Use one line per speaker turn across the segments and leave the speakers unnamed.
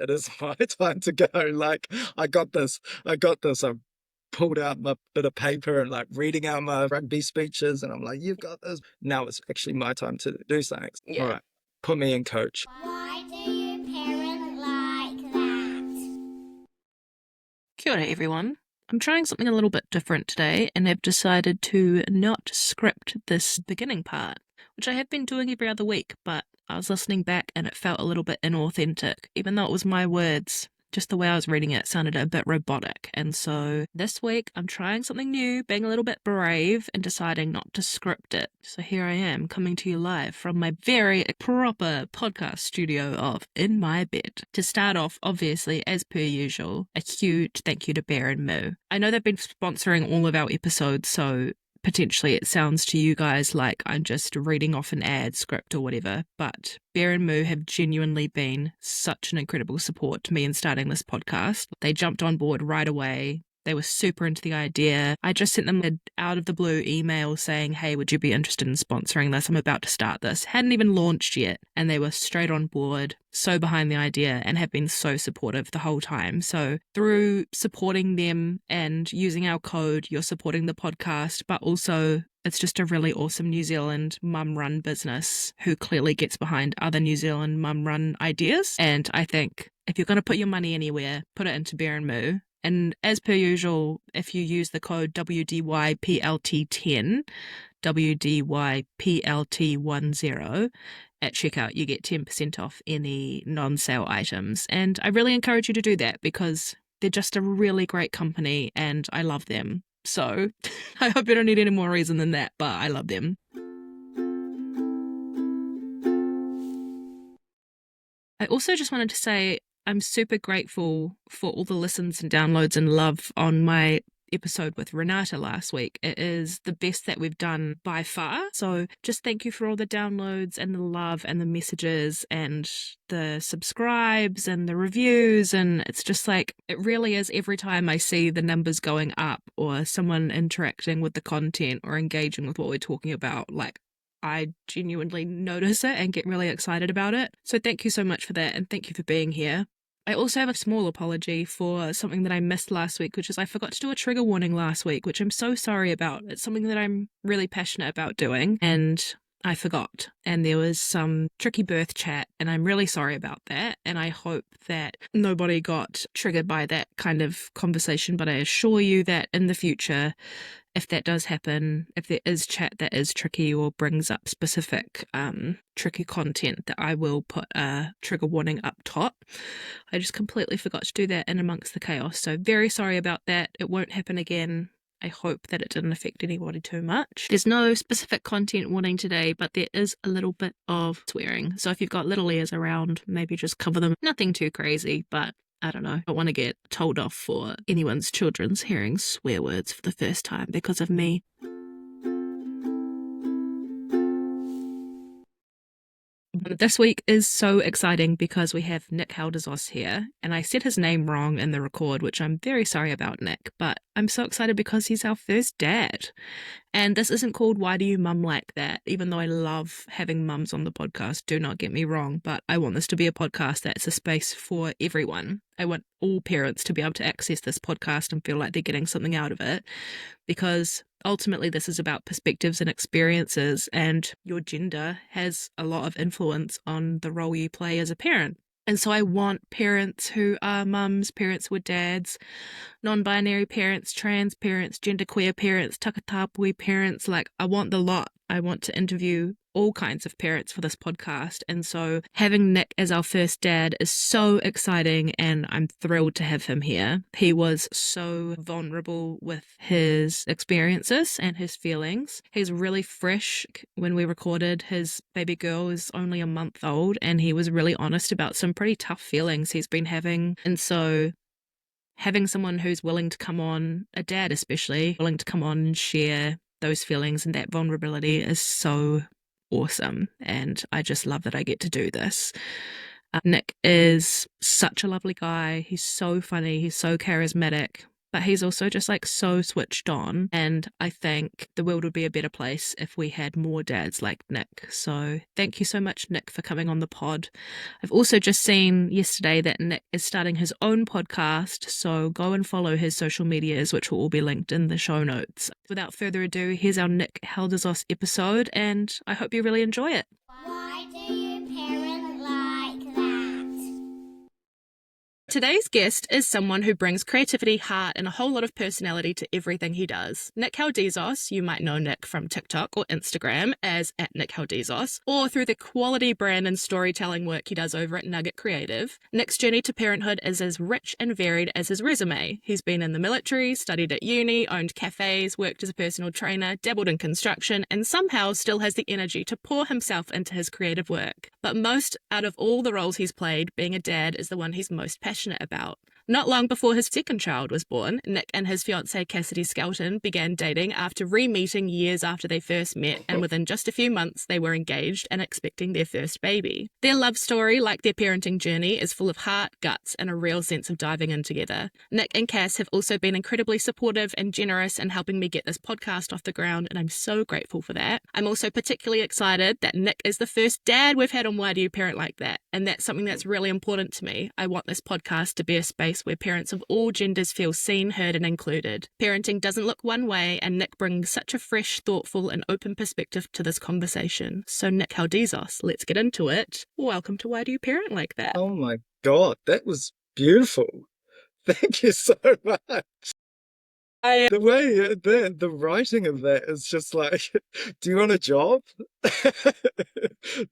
it is my time to go. Like, I got this. I pulled out my bit of paper and like reading out my rugby speeches, and I'm like, you've got this. Now it's actually my time to do something. All
Yeah.
right, put me in, coach.
Why do you parent like that?
Kia ora, everyone. I'm trying something a little bit different today and have decided to not script this beginning part, which I have been doing every other week, but I was listening back and it felt a little bit inauthentic, even though it was my words. Just the way I was reading it sounded a bit robotic. And so this week I'm trying something new, being a little bit brave and deciding not to script it. So here I am coming to you live from my very proper podcast studio of In My Bed. To start off, obviously, as per usual, a huge thank you to Bear and Moo. I know they've been sponsoring all of our episodes, so potentially it sounds to you guys like I'm just reading off an ad script or whatever, but Bear and Moo have genuinely been such an incredible support to me in starting this podcast. They jumped on board right away. They were super into the idea. I just sent them an out of the blue email saying, hey, would you be interested in sponsoring this? I'm about to start this. Hadn't even launched yet. And they were straight on board, so behind the idea, and have been so supportive the whole time. So through supporting them and using our code, you're supporting the podcast, but also it's just a really awesome New Zealand mum-run business who clearly gets behind other New Zealand mum-run ideas. And I think if you're going to put your money anywhere, put it into Bear and Moo. And as per usual, if you use the code WDYPLT10, WDYPLT10 at checkout, you get 10% off any non-sale items. And I really encourage you to do that because they're just a really great company and I love them. So I hope you don't need any more reason than that, but I love them. I also just wanted to say I'm super grateful for all the listens and downloads and love on my episode with Renata last week. It is the best that we've done by far. So just thank you for all the downloads and the love and the messages and the subscribes and the reviews. And it's just like, it really is every time I see the numbers going up or someone interacting with the content or engaging with what we're talking about, like, I genuinely notice it and get really excited about it. So thank you so much for that and thank you for being here. I also have a small apology for something that I missed last week, which is I forgot to do a trigger warning last week, which I'm so sorry about. It's something that I'm really passionate about doing and I forgot. And there was some tricky birth chat and I'm really sorry about that. And I hope that nobody got triggered by that kind of conversation. But I assure you that in the future, if that does happen, if there is chat that is tricky or brings up specific tricky content, that I will put a trigger warning up top. I just completely forgot to do that in amongst the chaos. So very sorry about that. It won't happen again. I hope that it didn't affect anybody too much. There's no specific content warning today, but there is a little bit of swearing. So if you've got little ears around, maybe just cover them. Nothing too crazy, but I don't know. I don't want to get told off for anyone's children's hearing swear words for the first time because of me. This week is so exciting because we have Nic Haldezos here, and I said his name wrong in the record, which I'm very sorry about, Nick, but I'm so excited because he's our first dad. And this isn't called Why Do You Mum Like That, even though I love having mums on the podcast, do not get me wrong, but I want this to be a podcast that's a space for everyone. I want all parents to be able to access this podcast and feel like they're getting something out of it, because ultimately this is about perspectives and experiences, and your gender has a lot of influence on the role you play as a parent. And so I want parents who are mums, parents with dads, non-binary parents, trans parents, genderqueer parents, takatapui parents, like I want the lot. I want to interview all kinds of parents for this podcast. And so having Nick as our first dad is so exciting and I'm thrilled to have him here. He was so vulnerable with his experiences and his feelings. He's really fresh. When we recorded, his baby girl is only a month old and he was really honest about some pretty tough feelings he's been having. And so having someone who's willing to come on, a dad especially, willing to come on and share those feelings and that vulnerability is so awesome. And I just love that I get to do this. Nick is such a lovely guy. He's so funny. He's so charismatic. but he's also just like so switched on. And I think the world would be a better place if we had more dads like Nic. So thank you so much, Nic, for coming on the pod. I've also just seen yesterday that Nic is starting his own podcast. So go and follow his social medias, which will all be linked in the show notes. Without further ado, here's our Nic Haldezos episode, and I hope you really enjoy it.
Why do you parent like that?
Today's guest is someone who brings creativity, heart, and a whole lot of personality to everything he does. Nic Haldezos, you might know Nic from TikTok or Instagram as @NicHaldezos, or through the quality brand and storytelling work he does over at Nugget Creative. Nic's journey to parenthood is as rich and varied as his resume. He's been in the military, studied at uni, owned cafes, worked as a personal trainer, dabbled in construction, and somehow still has the energy to pour himself into his creative work. But most out of all the roles he's played, being a dad is the one he's most passionate about. Not long before his second child was born, Nic and his fiancee Cassidy Skelton began dating after re-meeting years after they first met, and within just a few months they were engaged and expecting their first baby. Their love story, like their parenting journey, is full of heart, guts, and a real sense of diving in together. Nic and Cass have also been incredibly supportive and generous in helping me get this podcast off the ground, and I'm so grateful for that. I'm also particularly excited that Nic is the first dad we've had on Why Do You Parent Like That, and that's something that's really important to me. I want this podcast to be a space where parents of all genders feel seen, heard, and included. Parenting doesn't look one way, and Nic brings such a fresh, thoughtful, and open perspective to this conversation. So, Nic Haldezos, let's get into it. Welcome to Why Do You Parent Like That?
Oh my God, that was beautiful. Thank you so much. The way the writing of that is just like, do you want a job? The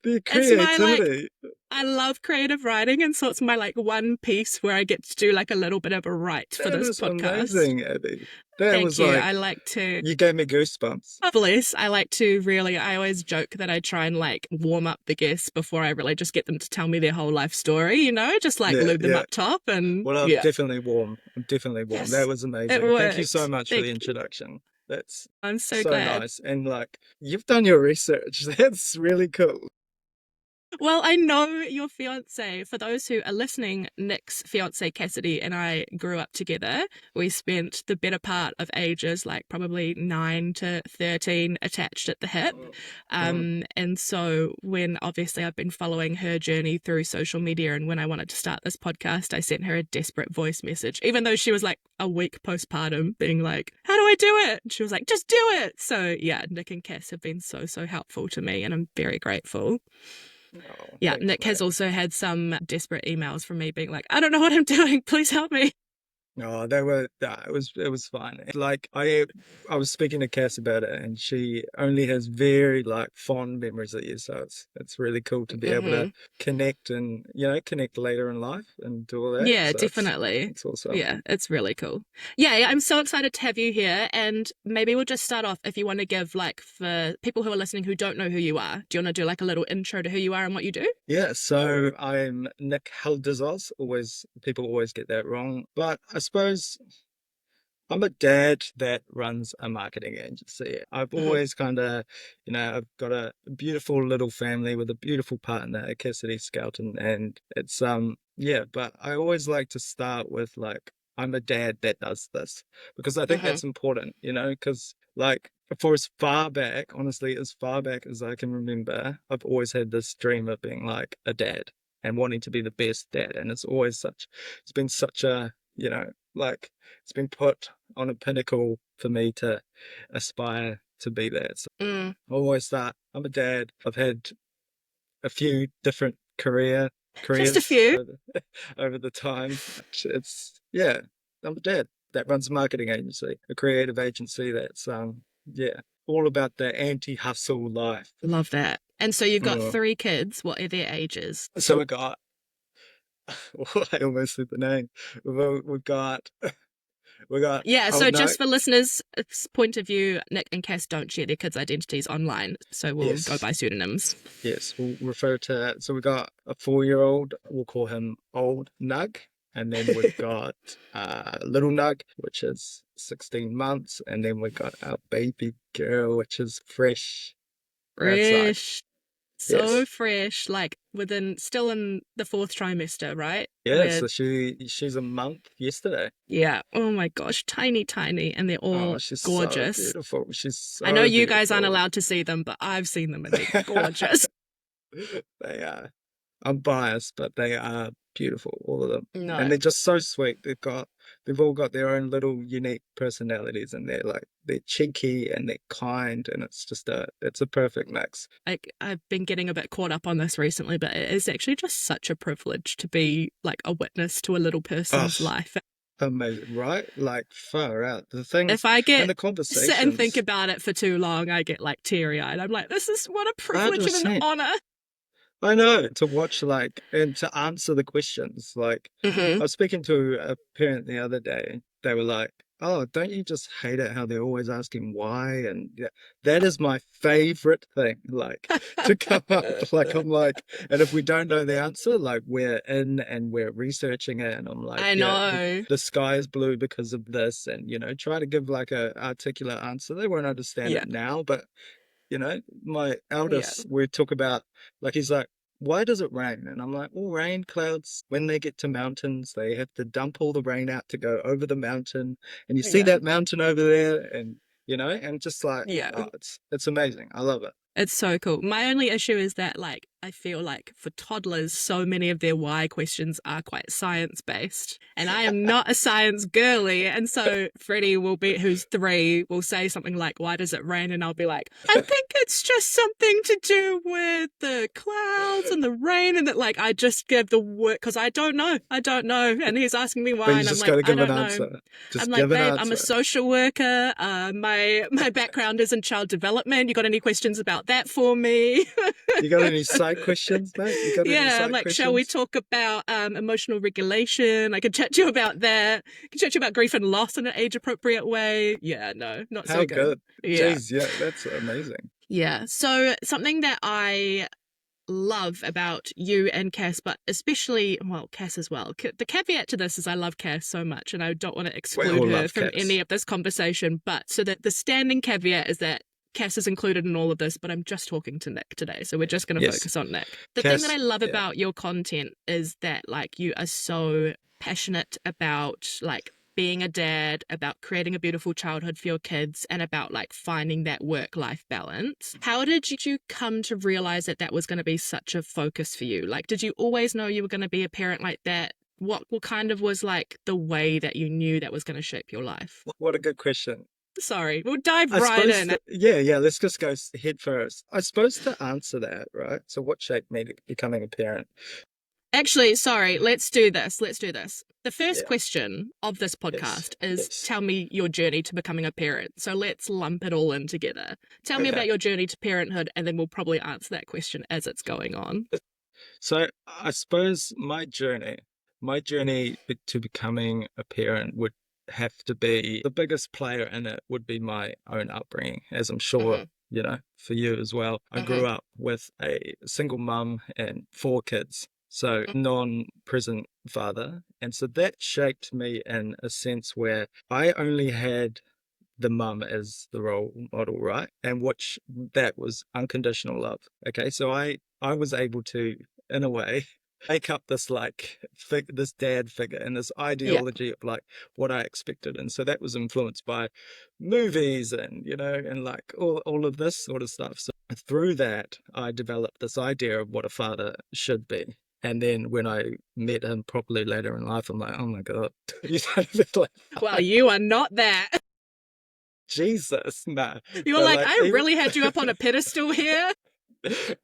It's my,
creativity.
I love creative writing, and so it's my one piece where I get to do a little bit of a write for
That
this
is
podcast.
amazing, Abby. That
Thank
was
you.
like,
I like to.
you gave me goosebumps.
Oh, bless. I like to really, I always joke that I try and warm up the guests before I really just get them to tell me their whole life story, just
Yeah,
lube them
yeah.
up top. And
Well, I'm
yeah,
definitely warm. I'm definitely warm.
yes,
That was
it
amazing. Thank you so
worked.
much for
Thank
the
you.
introduction. That's
I'm so
so
glad.
nice. And you've done your research. That's really cool.
Well, I know your fiance. For those who are listening, Nic's fiance Cassidy and I grew up together. We spent the better part of ages, probably 9 to 13, attached at the hip. And so when obviously I've been following her journey through social media, and when I wanted to start this podcast, I sent her a desperate voice message, even though she was a week postpartum, being like, how do I do it? And she was like, just do it. So yeah, Nic and Cass have been so, so helpful to me, and I'm very grateful.
Oh,
Yeah,
thanks,
Nic
mate.
has also had some desperate emails from me being like, I don't know what I'm doing. Please help me.
No, it was fine. I was speaking to Cass about it, and she only has very fond memories of you. So it's really cool to be able to connect and connect later in life and do all that.
Yeah,
So
definitely.
it's awesome.
Yeah, it's really cool. Yeah, I'm so excited to have you here. And maybe we'll just start off if you want to give, for people who are listening who don't know who you are, do you want to do a little intro to who you are and what you do?
Yeah, so I'm Nic Haldezos. People always get that wrong, but I suppose I'm a dad that runs a marketing agency. I've always I've got a beautiful little family with a beautiful partner, Cassidy Skelton, and it's but I always like to start with I'm a dad that does this, because I think that's important, because for as far back, honestly, as far back as I can remember, I've always had this dream of being a dad and wanting to be the best dad, and it's been such a it's been put on a pinnacle for me to aspire to be that. So I always thought, I'm a dad. I've had a few different careers
Just a few.
over the time. I'm a dad that runs a marketing agency, a creative agency that's all about the anti-hustle life.
Love that. And so you've got 3 kids. What are their ages?
So we got I almost said the name. We've got
Yeah, so
Old
just
Night.
for listeners' point of view, Nic and Cass don't share their kids' identities online, so we'll
Yes.
go by pseudonyms.
Yes, we'll refer to. So we got a 4-year-old. We'll call him Old Nug, and then we've got Little Nug, which is 16 months, and then we've got our baby girl, which is Fresh. That's
Fresh. So
Yes.
fresh, like still in the fourth trimester, right?
Yeah,
Where,
so she's a month yesterday.
yeah, oh my gosh, tiny, tiny, and they're
Oh,
all
she's so
gorgeous.
beautiful. She's
I know
so
you guys aren't
beautiful.
allowed to see them, but I've seen them and they're gorgeous.
They are. I'm biased, but they are beautiful, all of them.
No,
And they're just so sweet. They've all got their own little unique personalities, and they're cheeky and they're kind, and it's a perfect mix.
like I've been getting a bit caught up on this recently, but it is actually just such a privilege to be like a witness to a little
Oh,
person's life.
amazing, right? Like far out. The
If
things
I
and
get
the
sit and think
conversations.
about it for too long, I get like teary eyed. I'm like, this is what a privilege and an
100%.
honor.
I know, to watch and to answer the questions. Like
Hmm.
I was speaking to a parent the other day. They were like, "Oh, don't you just hate it how they're always asking why?" And yeah, that is my favorite thing. Like to come up, like I'm like, and if we don't know the answer, like we're in and we're researching it, and I'm like,
I
yeah,
know.
the sky is blue because of this, and try to give like a articulate answer. They won't understand
Yeah.
it now, but my
Yeah.
eldest, we talk about, like, he's like, why does it rain? And I'm like, well, rain clouds, when they get to mountains, they have to dump all the rain out to go over the mountain. And you see
Yeah.
that mountain over there, and just like,
Yeah.
oh, it's amazing. I love it.
It's so cool. My only issue is that, like, I feel like for toddlers, so many of their why questions are quite science based. And I am not a science girly. And so Freddie who's 3, will say something like, why does it rain? And I'll be like, I think it's just something to do with the clouds and the rain. And that, like, I just give the word because I don't know. I don't know. And he's asking me
But
why.
you
And I'm
just
like,
got to
I
give an
don't know.
answer.
I'm
Just
like,
give an
babe, I'm a
answer.
social worker. My background is in child development. You got any questions about that for me?
You got any side questions, mate? You got any
Yeah, I'm
side
like, shall we
questions?
talk about emotional regulation? I can chat to you about that. I can chat to you about grief and loss in an age appropriate way. Yeah, no, not
How
so good.
good.
Yeah.
Jeez, yeah, that's amazing.
Yeah. So something that I love about you and Cass, but especially, well, Cass as well. The caveat to this is I love Cass so much and I don't want to
We
exclude
all
her
love
from any
cats.
of this conversation. But so that the standing caveat is that Cass is included in all of this, but I'm just talking to Nic today. So we're just going to
Yes.
focus on Nic. The thing that
Cass,
I love
yeah.
about your content is that, like, you are so passionate about, like, being a dad, about creating a beautiful childhood for your kids, and about like finding that work-life balance. How did you come to realize that that was going to be such a focus for you? Like, did you always know you were going to be a parent like that? What kind of was like the way that you knew that was going to shape your life?
What a good question.
Sorry, we'll dive
I
right
suppose
in.
that, yeah, let's just go head first. I suppose to answer that, right? So what shaped me to becoming a parent?
Actually, sorry, let's do this. Let's do this. The first
Yeah,
question of this
yes,
podcast is
yes.
tell me your journey to becoming a parent. So let's lump it all in together. Tell me
Okay.
about your journey to parenthood, and then we'll probably answer that question as it's going on.
So I suppose my journey to becoming a parent would have to be the biggest player in it would be my own upbringing, as I'm sure,
Hmm.
for you as well. I
Hmm.
grew up with a single mum and 4 kids, so non-present father. And so that shaped me in a sense where I only had the mum as the role model, right? And which that was unconditional love. Okay, so I was able to, in a way, make up this this dad figure and this
Yeah.
ideology of like what I expected, and so that was influenced by movies and and like all of this sort of stuff. So through that, I developed this idea of what a father should be. And then when I met him properly later in life, I'm like, oh my God, you sound a bit
Well,
like
you are not that.
Jesus, no.
You're
But
like,
like
I really had you up on a pedestal here.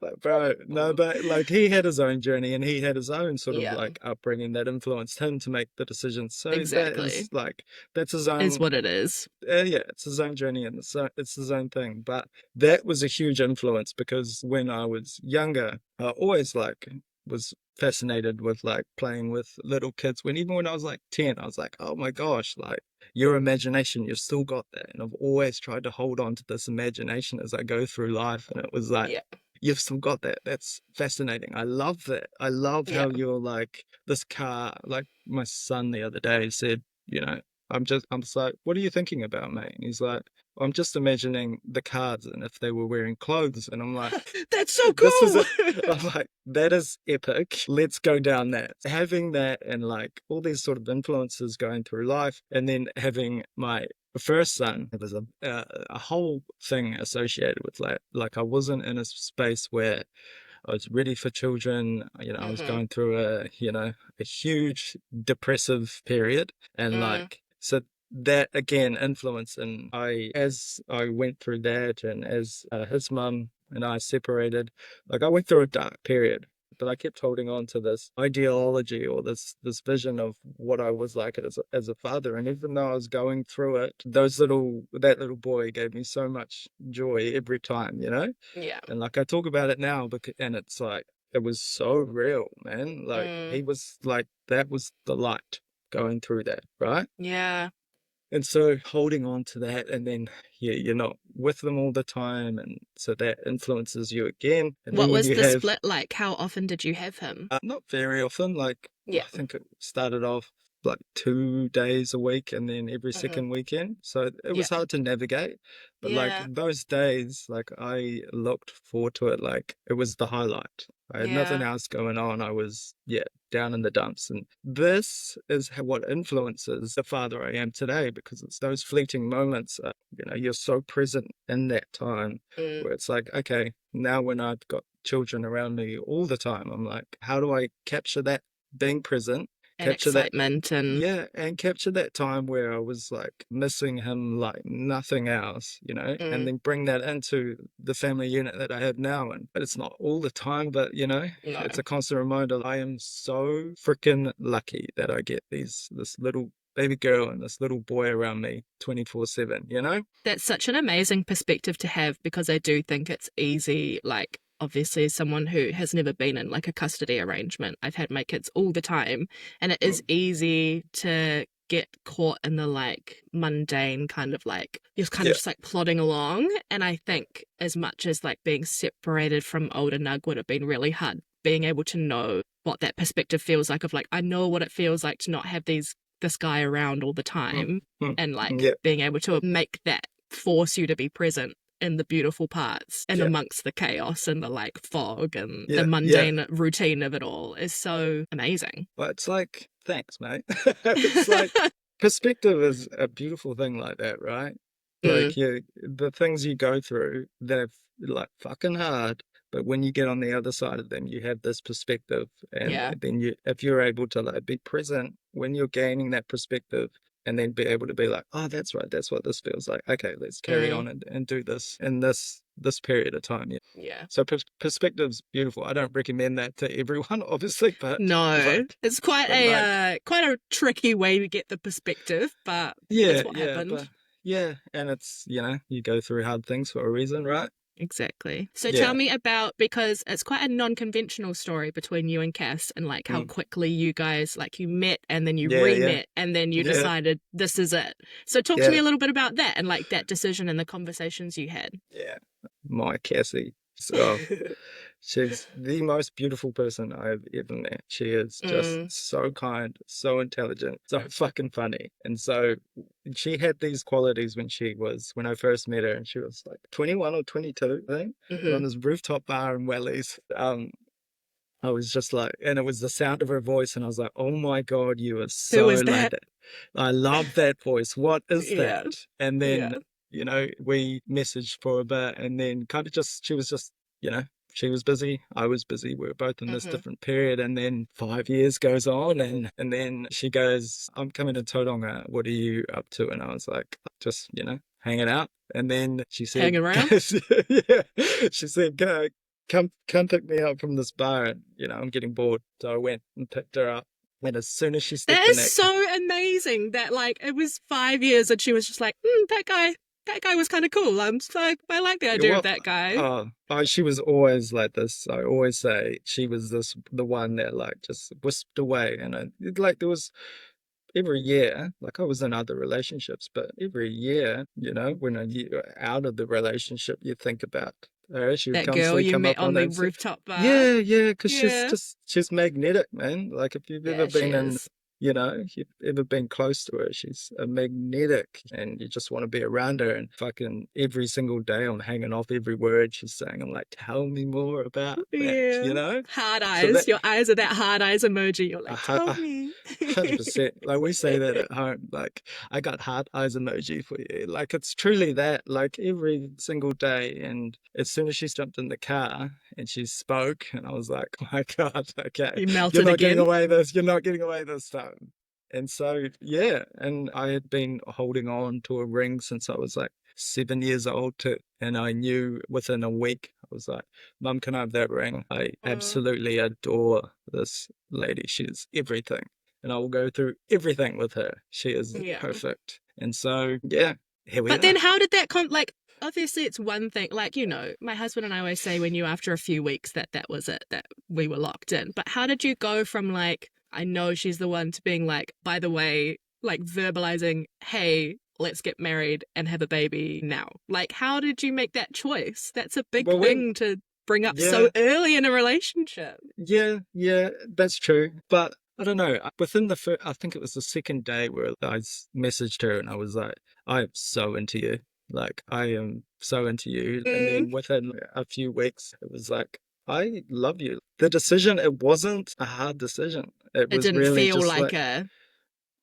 like, bro, no, but like he had his own journey and he had his own sort of
Yeah,
like upbringing that influenced him to make the decisions. So that is
exactly.
like that's his
Is
own.
what it is.
Yeah, it's his own journey and it's his own thing. But that was a huge influence because when I was younger, I always like was fascinated with like playing with little kids. Even when I was like 10, I was like, oh my gosh, like your imagination, you've still got that. And I've always tried to hold on to this imagination as I go through life. And it was like,
Yeah,
you've still got that. That's fascinating. I love that. I love
yeah,
how you're like this car. Like my son the other day said, I'm just like, what are you thinking about, mate? And he's like, I'm just imagining the cards and if they were wearing clothes, and I'm like,
That's so
this is
cool.
it. I'm like, that is epic. Let's go down that. Having that and like all these sort of influences going through life, and then having my first son, it was a whole thing associated with that. Like I wasn't in a space where I was ready for children. I was
Mm-hmm.
going through a huge depressive period, and
Mm.
like so that again influenced. And as I went through that, and as his mum and I separated, like I went through a dark period. But I kept holding on to this ideology or this vision of what I was like as a father. And even though I was going through it, that little boy gave me so much joy every time,
Yeah.
and like I talk about it now, and it's like it was so real, man. Like
Mm.
he was like that was the light going through that, right?
Yeah.
And so holding on to that, and then you're not with them all the time, and so that influences you again. And
What
then when
was
you
the
have
split like? How often did you have him?
not very often, like I
Yeah.
think it started off like 2 days a week and then every
Mm-hmm.
second weekend. So it
Yeah.
was hard to navigate. But like
Yeah.
those days, like I looked forward to it like it was the highlight. I had nothing
Yeah.
else going on. I was, down in the dumps. And this is what influences the father I am today, because it's those fleeting moments, you're so present in that time
Mm.
where it's like, okay, now when I've got children around me all the time, I'm like, how do I capture that being present,
And
capture that,
excitement and
and capture that time where I was like missing him like nothing else, and
mm.
then bring that into the family unit that I have now. And but it's not all the time, but
No.
it's a constant reminder. I am so freaking lucky that I get this little baby girl and this little boy around me 24/7,
That's such an amazing perspective to have, because I do think it's easy, like obviously as someone who has never been in like a custody arrangement, I've had my kids all the time, and it is easy to get caught in the like mundane kind of like you're kind of
Yeah.
just like plodding along. And I think as much as like being separated from older Nug would have been really hard, being able to know what that perspective feels like of like I know what it feels like to not have this guy around all the
Mm,
time,
mm.
and like
Yeah.
being able to make that force you to be present in the beautiful parts and
Yeah.
amongst the chaos and the like fog and the
Yeah. Yeah.
mundane routine of it all is so amazing.
But it's like, thanks, mate. It's like perspective is a beautiful thing like that, right?
Mm,
Like the things you go through, they're like fucking hard. But when you get on the other side of them, you have this perspective, and
yeah.
then if you're able to like be present when you're gaining that perspective, and then be able to be like, oh, that's right, that's what this feels like. Okay, let's carry
Mm,
on and do this in this period of time. Yeah.
yeah.
So perspective's beautiful. I don't recommend that to everyone, obviously,
No,
but
it's
but like,
quite a tricky way to get the perspective, but it's what
but
happened.
yeah, and it's you go through hard things for a reason, right?
Exactly. So tell
Yeah.
me about, because it's quite a non-conventional story between you and Cass, and like how
Mm.
quickly you guys like you met and then you
Yeah, yeah,
re-met and then you
yeah,
decided this is it. So talk to me
yeah,
a little bit about that and like that decision and the conversations you had.
yeah. My Cassie. So she's the most beautiful person I've ever met. She is just
Mm,
so kind, so intelligent, so fucking funny. And so she had these qualities when I first met her, and she was like 21 or 22, I think. We're
mm-hmm.
on this rooftop bar in Wellies. I was just like, and it was the sound of her voice, and I was like, oh my God, you are
Who
so
is
like
that?
that. I love that voice. What is
Yeah,
that? And
yeah.
then, we messaged for a bit, and then kind of she was just, she was busy. I was busy. We were both in this
Mm-hmm.
different period. And then 5 years goes on, and then she goes, I'm coming to Tauranga. What are you up to? And I was like, just, hanging out. And then she said,
Hanging around.
yeah, she said, go, come pick me up from this bar, and I'm getting bored. So I went and picked her up, and as soon as she
That
stepped in
is
that
so amazing that like it was 5 years and she was just like, that guy was kind of cool. I like the idea of
well
that guy.
she was always like this. I always say she was the one that like just whisked away. And like there was every year, like I was in other relationships, but every year, when you're out of the relationship, you think about her. She would
That girl
constantly
you
come
met
up
on
on
the
that.
rooftop bar.
Yeah, because
Yeah.
she's magnetic, man. Like if you've ever
Yeah, she
been in
is.
You know, if you've ever been close to her, she's a magnetic and you just want to be around her. And fucking every single day I'm hanging off every word she's saying. I'm like, tell me more about that,
Yeah.
you know?
Hard
So
eyes.
that
Your eyes are that hard eyes emoji. You're like, tell me.
100%. Like we say that at home. Like I got heart eyes emoji for you. Like it's truly that. Like every single day. And as soon as she jumped in the car and she spoke, and I was like, oh my God, okay,
You
you're
melted
not getting
again.
away this. You're not getting away this time. And so yeah, and I had been holding on to a ring since I was like 7 years old and I knew within a week, I was like, Mum, can I have that ring? I absolutely adore this lady. She's everything. And I will go through everything with her. She is
Yeah.
perfect. And so, yeah, here we
But
are.
then how did that come? Like, obviously it's one thing. Like, you know, my husband and I always say we knew after a few weeks that was it, that we were locked in. But how did you go from like, I know she's the one, to being like, by the way, like verbalizing, hey, let's get married and have a baby now? Like, how did you make that choice? That's a big
Well,
thing to bring up
yeah,
so early in a relationship.
yeah, that's true. But I don't know. Within the first, I think it was the second day where messaged her and I was like, I am so into you. Like, I am so into you. And then within a few weeks, it was like, I love you. The decision, it wasn't a hard decision. It
It
was
didn't
really
feel
just
like
like,
a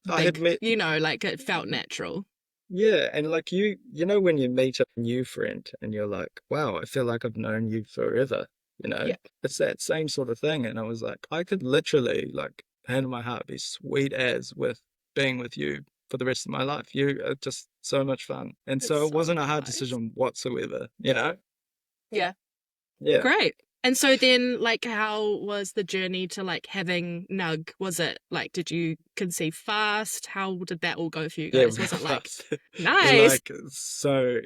I had
big,
met,
you know, like it felt natural.
yeah. And like you know, when you meet a new friend and you're like, wow, I feel like I've known you forever, you know,
Yeah.
it's that same sort of thing. And I was like, I could literally, like, hand on my heart, be sweet as with being with you for the rest of my life. You are just so much fun. And
It's
so it
so
wasn't a hard
nice.
decision whatsoever, you know?
Yeah.
Yeah.
Great. And so then, like, how was the journey to like having Nug? Was it like, did you conceive fast? How did that all go for you
Yeah,
guys?
real
Was it like,
fast. We're
nice?
like, so,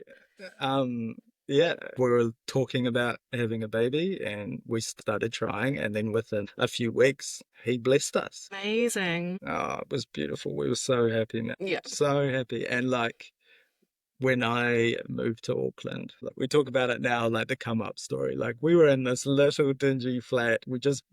um, yeah, we were talking about having a baby and we started trying. And then within a few weeks, he blessed us.
Amazing.
Oh, it was beautiful. We were so happy, man.
Yeah.
So happy. And like, when I moved to Auckland, like, we talk about it now, like the come up story. Like, we were in this little dingy flat. We just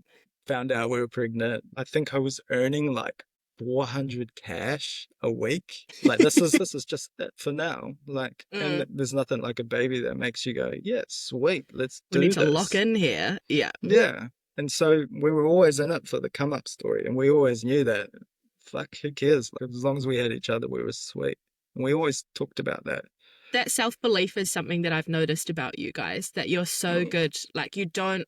found out we were pregnant. I think I was earning like 400 cash a week. Like this is just it for now. Like, and there's nothing like a baby that makes you go, yeah, sweet, let's
We
do
need to lock
this.
in here. Yeah.
Yeah. And so we were always in it for the come up story. And we always knew that, fuck, who cares? Like, as long as we had each other, we were sweet. And we always talked about that.
That self-belief is something that I've noticed about you guys, that you're so good. Like, you don't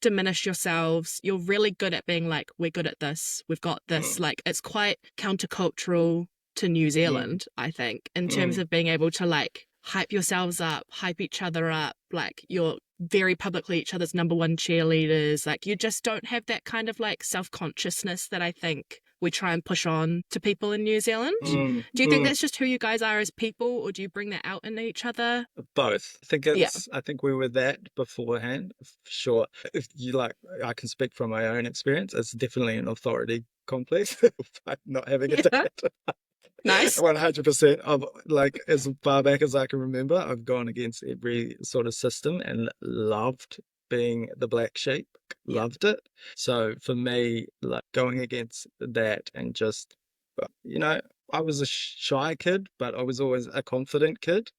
diminish yourselves. You're really good at being like, we're good at this. We've got this. Like, it's quite countercultural to New Zealand, I think, in terms of being able to like hype yourselves up, hype each other up. Like, you're very publicly each other's number one cheerleaders. Like, you just don't have that kind of like self-consciousness that I think we try and push on to people in New Zealand. Do you think that's just who you guys are as people, or do you bring that out in each other?
Both. I think we were that beforehand, for sure. If you like, I can speak from my own experience. It's definitely an authority complex, not having a dad.
Nice.
100%. Of like, as far back as I can remember, I've gone against every sort of system and loved being the black sheep. Loved it. So for me, like, going against that and just, you know, I was a shy kid, but I was always a confident kid.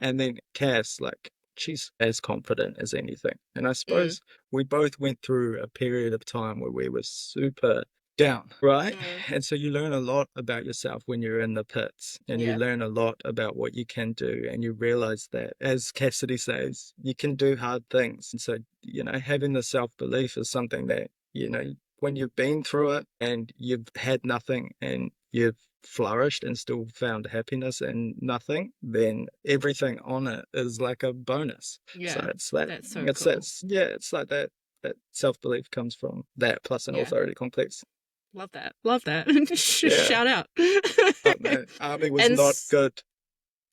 And then Cass, like, she's as confident as anything. And I suppose we both went through a period of time where we were super down, right? And so you learn a lot about yourself when you're in the pits, and you learn a lot about what you can do, and you realize that, as Cassidy says, you can do hard things. And so, you know, having the self-belief is something that, you know, when you've been through it and you've had nothing and you've flourished and still found happiness in nothing, then everything on it is like a bonus.
Yeah.
So it's that,
That's so
it's
cool.
it's like that self-belief comes from that plus an authority complex.
Love that. Love that.
Yeah.
Shout out.
No, army was
And
not good.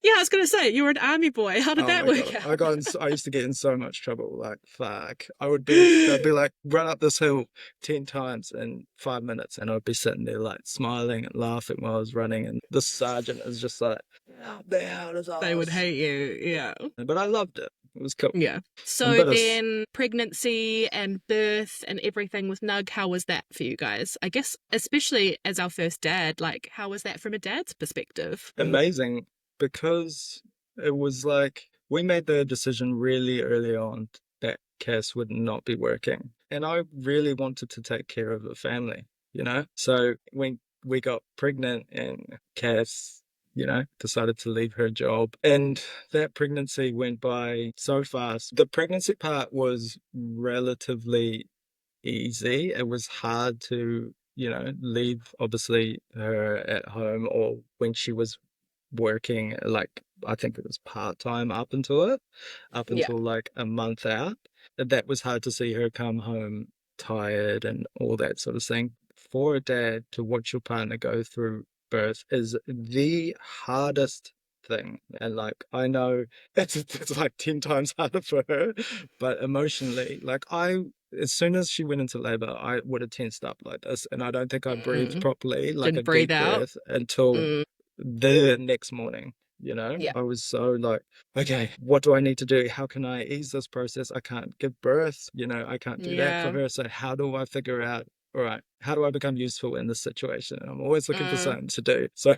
yeah, I was going to say, you were an army boy. How did
Oh
that
my
work
God.
out?
I used to get in so much trouble. Like, fuck. I'd be like, run up this hill 10 times in 5 minutes. And I'd be sitting there like smiling and laughing while I was running. And the sergeant is just like, how the hell is
They would
us?
hate you. Yeah.
But I loved it. It was cool.
Yeah.
I'm
So then pregnancy and birth and everything with Nug, how was that for you guys? I guess, especially as our first dad, like, how was that from a dad's perspective?
amazing, because it was like we made the decision really early on that Cass would not be working. And I really wanted to take care of the family, you know? So when we got pregnant and Cass, you know, decided to leave her job, and that pregnancy went by so fast. The pregnancy part was relatively easy. It was hard to, you know, leave obviously her at home or when she was working, like I think it was part-time up
Yeah.
until like a month out. That was hard to see her come home tired and all that sort of thing. For a dad to watch your partner go through birth is the hardest thing. And like I know it's like 10 times harder for her, but emotionally, like as soon as she went into labor, I would have tensed up like this, and I don't think I breathed
Mm.
properly, like a
Didn't breathe
deep
out.
breath, until
Mm.
the next morning. You know,
Yeah.
I was so like, okay, what do I need to do? How can I ease this process? I can't give birth, you know, I can't do that for
Yeah.
her. So how do I figure out, all right, how do I become useful in this situation? And I'm always looking for
Mm.
something to do. So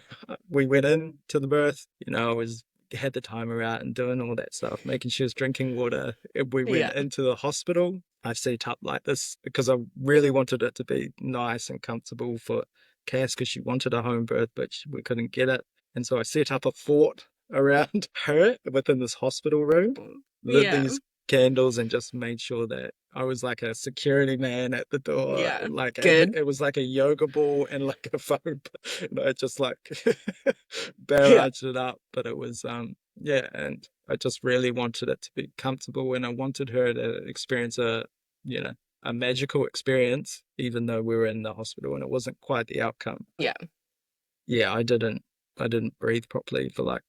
we went in to the birth, you know, I was had the timer out and doing all that stuff, making sure she was drinking water. We went
Yeah.
into the hospital. I set up like this because I really wanted it to be nice and comfortable for Cass because she wanted a home birth, but we couldn't get it. And so I set up a fort around her within this hospital room, lit
Yeah.
these candles, and just made sure that I was like a security man at the door.
Yeah.
Like
Good.
it was like a yoga ball and like a phone, you know, just like
Yeah.
barraged it up. But it was, yeah. And I just really wanted it to be comfortable, and I wanted her to experience you know, a magical experience, even though we were in the hospital and it wasn't quite the outcome.
Yeah.
Yeah, I didn't breathe properly for like,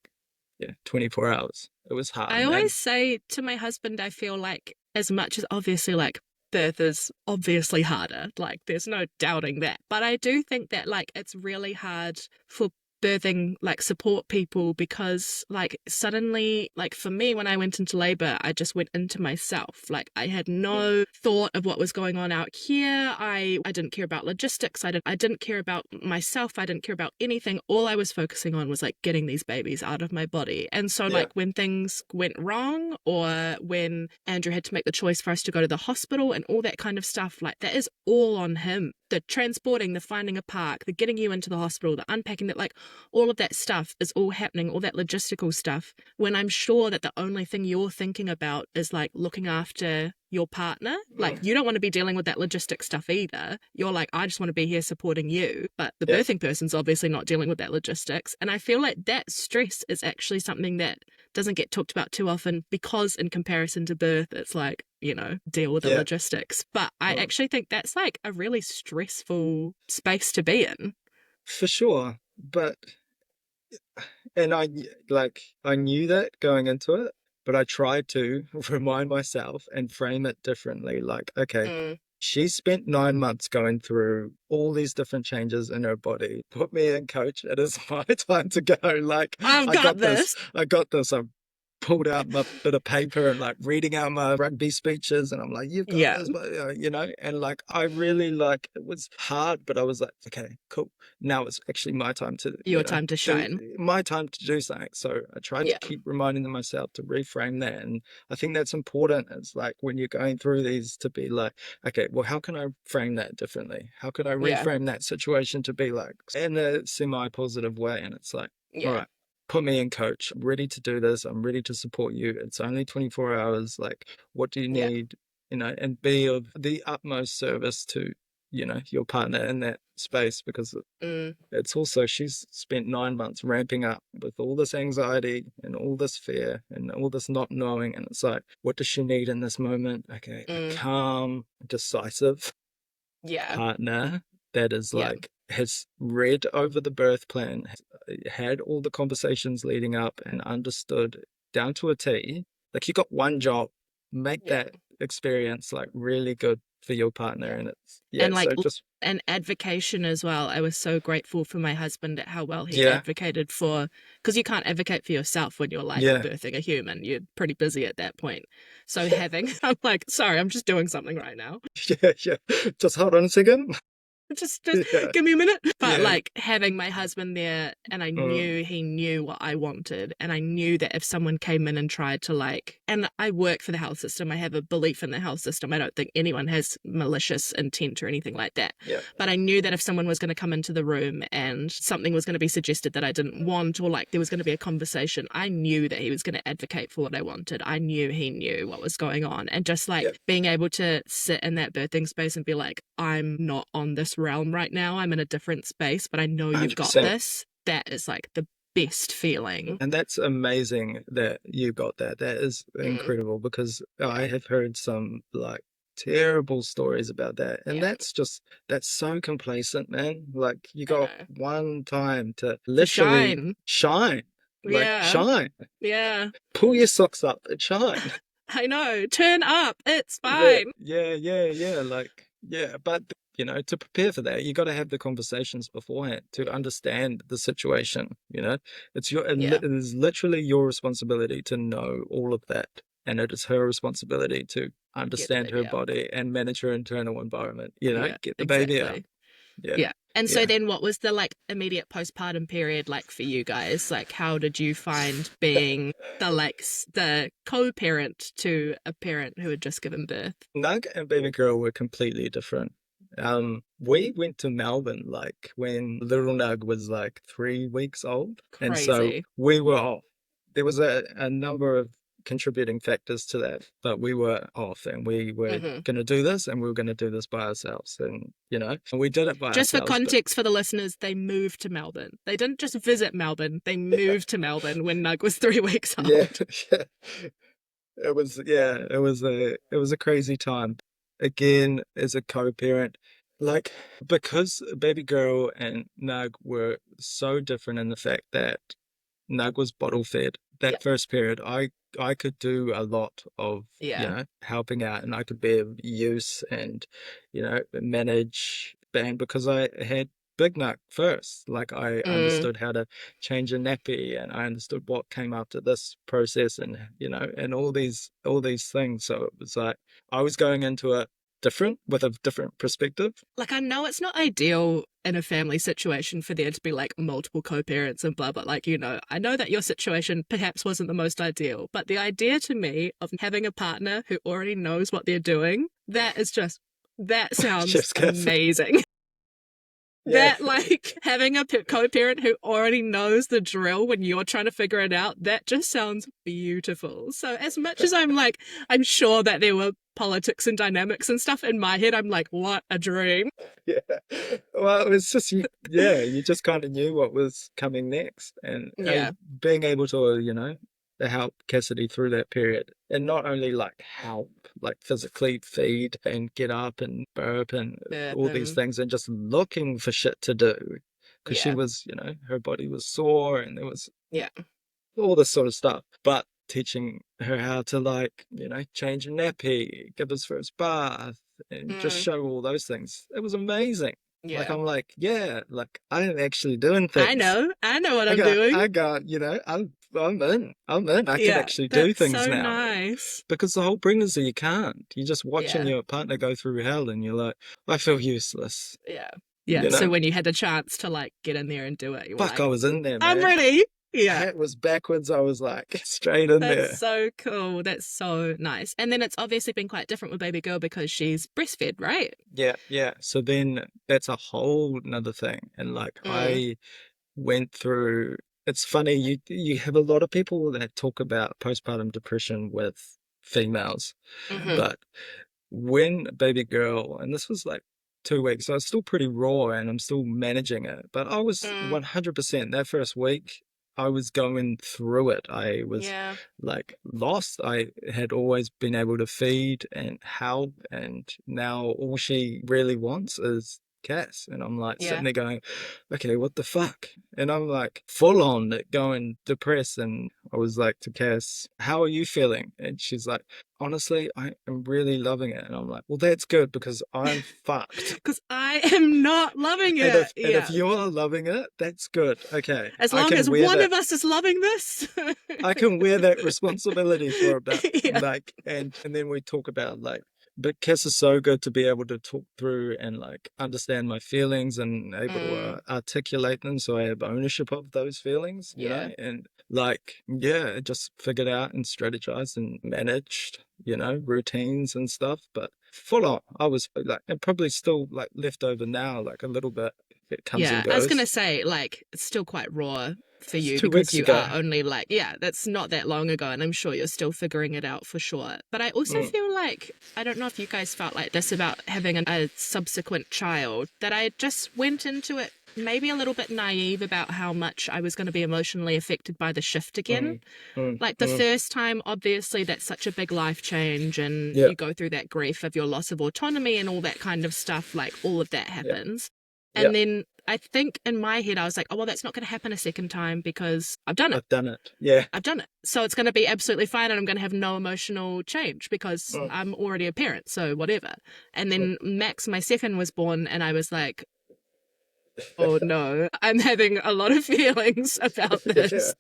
yeah, 24 hours. It was hard.
I
And
always say to my husband, I feel like as much as obviously like birth is obviously harder, like there's no doubting that. But I do think that like it's really hard for birthing like support people because like suddenly like for me when I went into labor I just went into myself. Like I had no thought of what was going on out here. I didn't care about logistics. I didn't care about myself. I didn't care about anything. All I was focusing on was like getting these babies out of my body. And so
yeah,
like when things went wrong or when Andrew had to make the choice for us to go to the hospital and all that kind of stuff, like that is all on him. The transporting, the finding a park, the getting you into the hospital, the unpacking, that like all of that stuff is all happening, all that logistical stuff, when I'm sure that the only thing you're thinking about is like looking after your partner. Like you don't want to be dealing with that logistic stuff either. You're like, I just want to be here supporting you. But the
yeah,
birthing person's obviously not dealing with that logistics. And I feel like that stress is actually something that doesn't get talked about too often because in comparison to birth, it's like, you know, deal with the
yeah,
logistics. But I
well,
actually think that's like a really stressful space to be in.
for sure. But, and I knew that going into it, but I tried to remind myself and frame it differently. Like, okay,
Mm.
she spent 9 months going through all these different changes in her body. Put me in, coach. It is my time to go. Like,
I've
I
got
got this.
this.
I got this. I pulled out my bit of paper and like reading out my rugby speeches, and I'm like, you've got
Yeah.
this, you know. And like I really, like, it was hard, but I was like, okay, cool, now it's actually my time to, you
Your
know,
time to
do
shine.
my time to do something. So I tried to
Yeah.
keep reminding myself to reframe that. And I think that's important. It's like when you're going through these, to be like, okay, well, how can I frame that differently? How could I
Yeah.
reframe that situation to be like in a semi-positive way? And it's like, all
Yeah.
right, put me in, coach. I'm ready to do this. I'm ready to support you. It's only 24 hours. Like, what do you
Yeah.
need? You know, and be of the utmost service to, you know, your partner in that space, because
Mm.
it's also, she's spent 9 months ramping up with all this anxiety and all this fear and all this not knowing. And it's like, what does she need in this moment? Okay, a
Mm.
calm, decisive
Yeah.
partner that is
Yeah.
like, has read over the birth plan, has had all the conversations leading up and understood down to a T. Like, you got one job, make
Yeah.
that experience like really good for your partner. And it's,
And like
so just,
an advocation as well. I was so grateful for my husband at how well he
yeah,
advocated for, because you can't advocate for yourself when you're like
yeah,
birthing a human. You're pretty busy at that point. So having, I'm like, sorry, I'm just doing something right now.
yeah. Just hold on a second.
Just
Yeah,
give me a minute. But
yeah.
like having my husband there, and I knew he knew what I wanted, and I knew that if someone came in and tried to like, and I work for the health system, I have a belief in the health system. I don't think anyone has malicious intent or anything like that.
Yeah.
But I knew that if someone was going to come into the room and something was going to be suggested that I didn't want, or like there was going to be a conversation, I knew that he was going to advocate for what I wanted. I knew he knew what was going on, and just like being able to sit in that birthing space and be like, I'm not on this realm right now, I'm in a different space, but I know you've got
100%.
this. That is like the best feeling.
And that's amazing that you got that. That is incredible, because I have heard some like terrible stories about that. And that's so complacent, man. Like you got one time to literally shine. Like shine.
Yeah.
Pull your socks up and shine.
I know. Turn up. It's fine.
Yeah. Like, yeah. But, to prepare for that, you got to have the conversations beforehand to understand the situation. It is literally your responsibility to know all of that. And it is her responsibility to understand her body and manage her internal environment, get the baby out.
Yeah. And so then what was the like immediate postpartum period like for you guys? Like how did you find being the co-parent to a parent who had just given birth?
Nug and baby girl were completely different. We went to Melbourne like when little Nug was like 3 weeks old.
Crazy.
And so we were off. There was a number of contributing factors to that, but we were off, and we were going to do this, and we were going to do this by ourselves, and and we did it by ourselves.
Just for context for the listeners, they moved to Melbourne. They didn't just visit Melbourne, they moved to Melbourne when Nug was 3 weeks old.
Yeah. It was a crazy time. Again, as a co-parent, like, because baby girl and Nug were so different in the fact that Nug was bottle fed. That first period, I could do a lot of, helping out, and I could be of use and, manage band, because I had big Nug first. Like I understood how to change a nappy, and I understood what came after this process, and, and all these things. So it was like, I was going into it with a different perspective.
Like, I know it's not ideal in a family situation for there to be like multiple co-parents and blah, but like, I know that your situation perhaps wasn't the most ideal, but the idea to me of having a partner who already knows what they're doing, that sounds amazing. That like having a co-parent who already knows the drill when you're trying to figure it out, that just sounds beautiful. So as much as I'm sure that there were politics and dynamics and stuff in my head, I'm like, what a dream.
Yeah. Well, it was just, you just kind of knew what was coming next, and being able to, to help Cassidy through that period, and not only like help, like physically feed and get up and burp and all these things, and just looking for shit to do, because she was, her body was sore, and there was all this sort of stuff, but teaching her how to like, change a nappy, give his first bath, and just show all those things. It was amazing. Yeah. Like, I'm like, like I am actually doing things.
I know what I'm doing.
I got, I'm in. I can actually do things
so
now.
Nice.
Because the whole pregnancy, you can't. You're just watching your partner go through hell, and you're like, I feel useless.
Yeah. So when you had the chance to like get in there and do it, you were
I was in there, man.
I'm ready. Yeah.
It was backwards. I was like straight in there.
That's so cool. That's so nice. And then it's obviously been quite different with baby girl because she's breastfed, right?
Yeah. So then that's a whole nother thing. And like I went through, it's funny, you have a lot of people that talk about postpartum depression with females, but when baby girl, and this was like 2 weeks, so I was still pretty raw and I'm still managing it, but I was 100% that first week. I was going through it. I was like lost. I had always been able to feed and help, and now all she really wants is Cass. And I'm like sitting there going, okay, what the fuck? And I'm like full on going depressed, and I was like to Cass, how are you feeling? And she's like, honestly, I am really loving it. And I'm like, well, that's good because I'm fucked.
Because I am not loving
And
it.
if you're loving it, that's good. Okay.
As
I
long
can
as
wear
one
that.
of us is loving this.
I can wear that responsibility for a bit.
Yeah.
Like, and then we talk about like, but Cass is so good to be able to talk through and like understand my feelings and able to articulate them, so I have ownership of those feelings, you know, and like, yeah, just figured out and strategized and managed, you know, routines and stuff. But full on, I was like, and probably still like left over now, like a little bit. It comes and
Yeah,
goes.
I was going to say, like, it's still quite raw for
It's
you
2
because
weeks
you
ago.
are only like, yeah, that's not that long ago, and I'm sure you're still figuring it out for sure. But I also feel like, I don't know if you guys felt like this about having a subsequent child, that I just went into it maybe a little bit naive about how much I was going to be emotionally affected by the shift again. Like the first time, obviously, that's such a big life change, and you go through that grief of your loss of autonomy and all that kind of stuff, like all of that happens. And then I think in my head, I was like, oh, well, that's not going to happen a second time because I've done it.
I've done it. Yeah.
I've done it. So it's going to be absolutely fine, and I'm going to have no emotional change because I'm already a parent, so whatever. And then Max, my second, was born, and I was like, oh no, I'm having a lot of feelings about this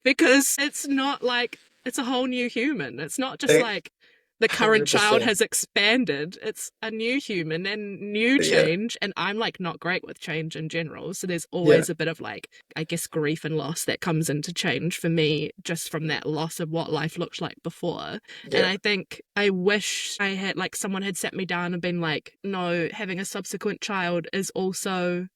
because it's not like, it's a whole new human. It's not just like the current child
100%.
has expanded. It's a new human and new change. And I'm like not great with change in general. So there's always a bit of like, I guess, grief and loss that comes into change for me just from that loss of what life looked like before. And I think I wish I had, like, someone had sat me down and been like, no, having a subsequent child is also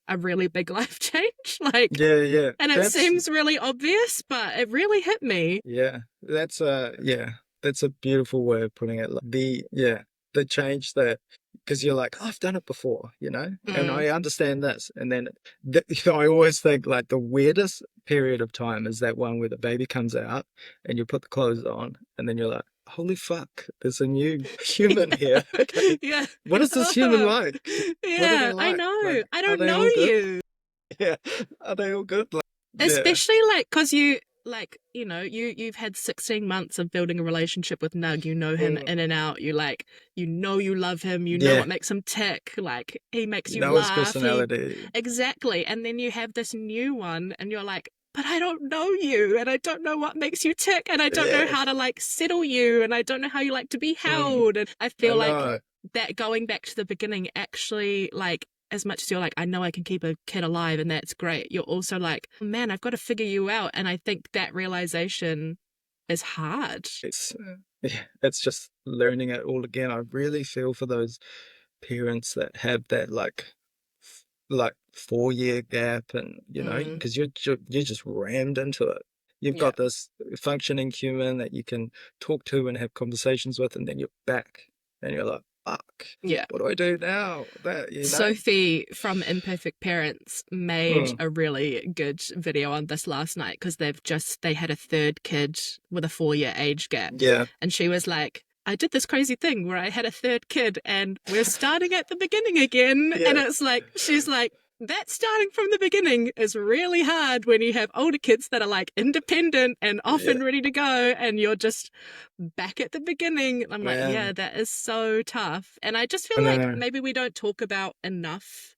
a really big life change. Like, and it seems really obvious, but it really hit me.
Yeah, that's a beautiful way of putting it. Like the change that, because you're like, oh, I've done it before, you know, and I understand this. And then I always think like the weirdest period of time is that one where the baby comes out and you put the clothes on and then you're like, holy fuck, there's a new human here. Okay.
Yeah.
What is this human like?
Yeah,
like?
I know.
Like,
I don't
are they
know
all good?
you.
Yeah. Are they all good? Like,
Especially like, because you, like, you know, you've had 16 months of building a relationship with Nug. You know him in and out. You like, you know, you love him. You know what makes him tick. Like, he makes you
know
laugh.
his personality.
Exactly. And then you have this new one and you're like, but I don't know you, and I don't know what makes you tick, and I don't know how to like settle you, and I don't know how you like to be held. And I feel like that going back to the beginning actually, like, as much as you're like, I know I can keep a kid alive and that's great, you're also like, man, I've got to figure you out. And I think that realization is hard.
It's just learning it all again. I really feel for those parents that have that like 4-year gap, and you know, because you're just rammed into it. You've got this functioning human that you can talk to and have conversations with, and then you're back and you're like, fuck, what do I do now? That, you know?
Sophie from Imperfect Parents made a really good video on this last night because they had a third kid with a 4-year age gap. And she was like, I did this crazy thing where I had a third kid and we're starting at the beginning again. And it's like, she's like, that starting from the beginning is really hard when you have older kids that are like independent and off and ready to go, and you're just back at the beginning. And I'm like, yeah, that is so tough. And I just feel like maybe we don't talk about enough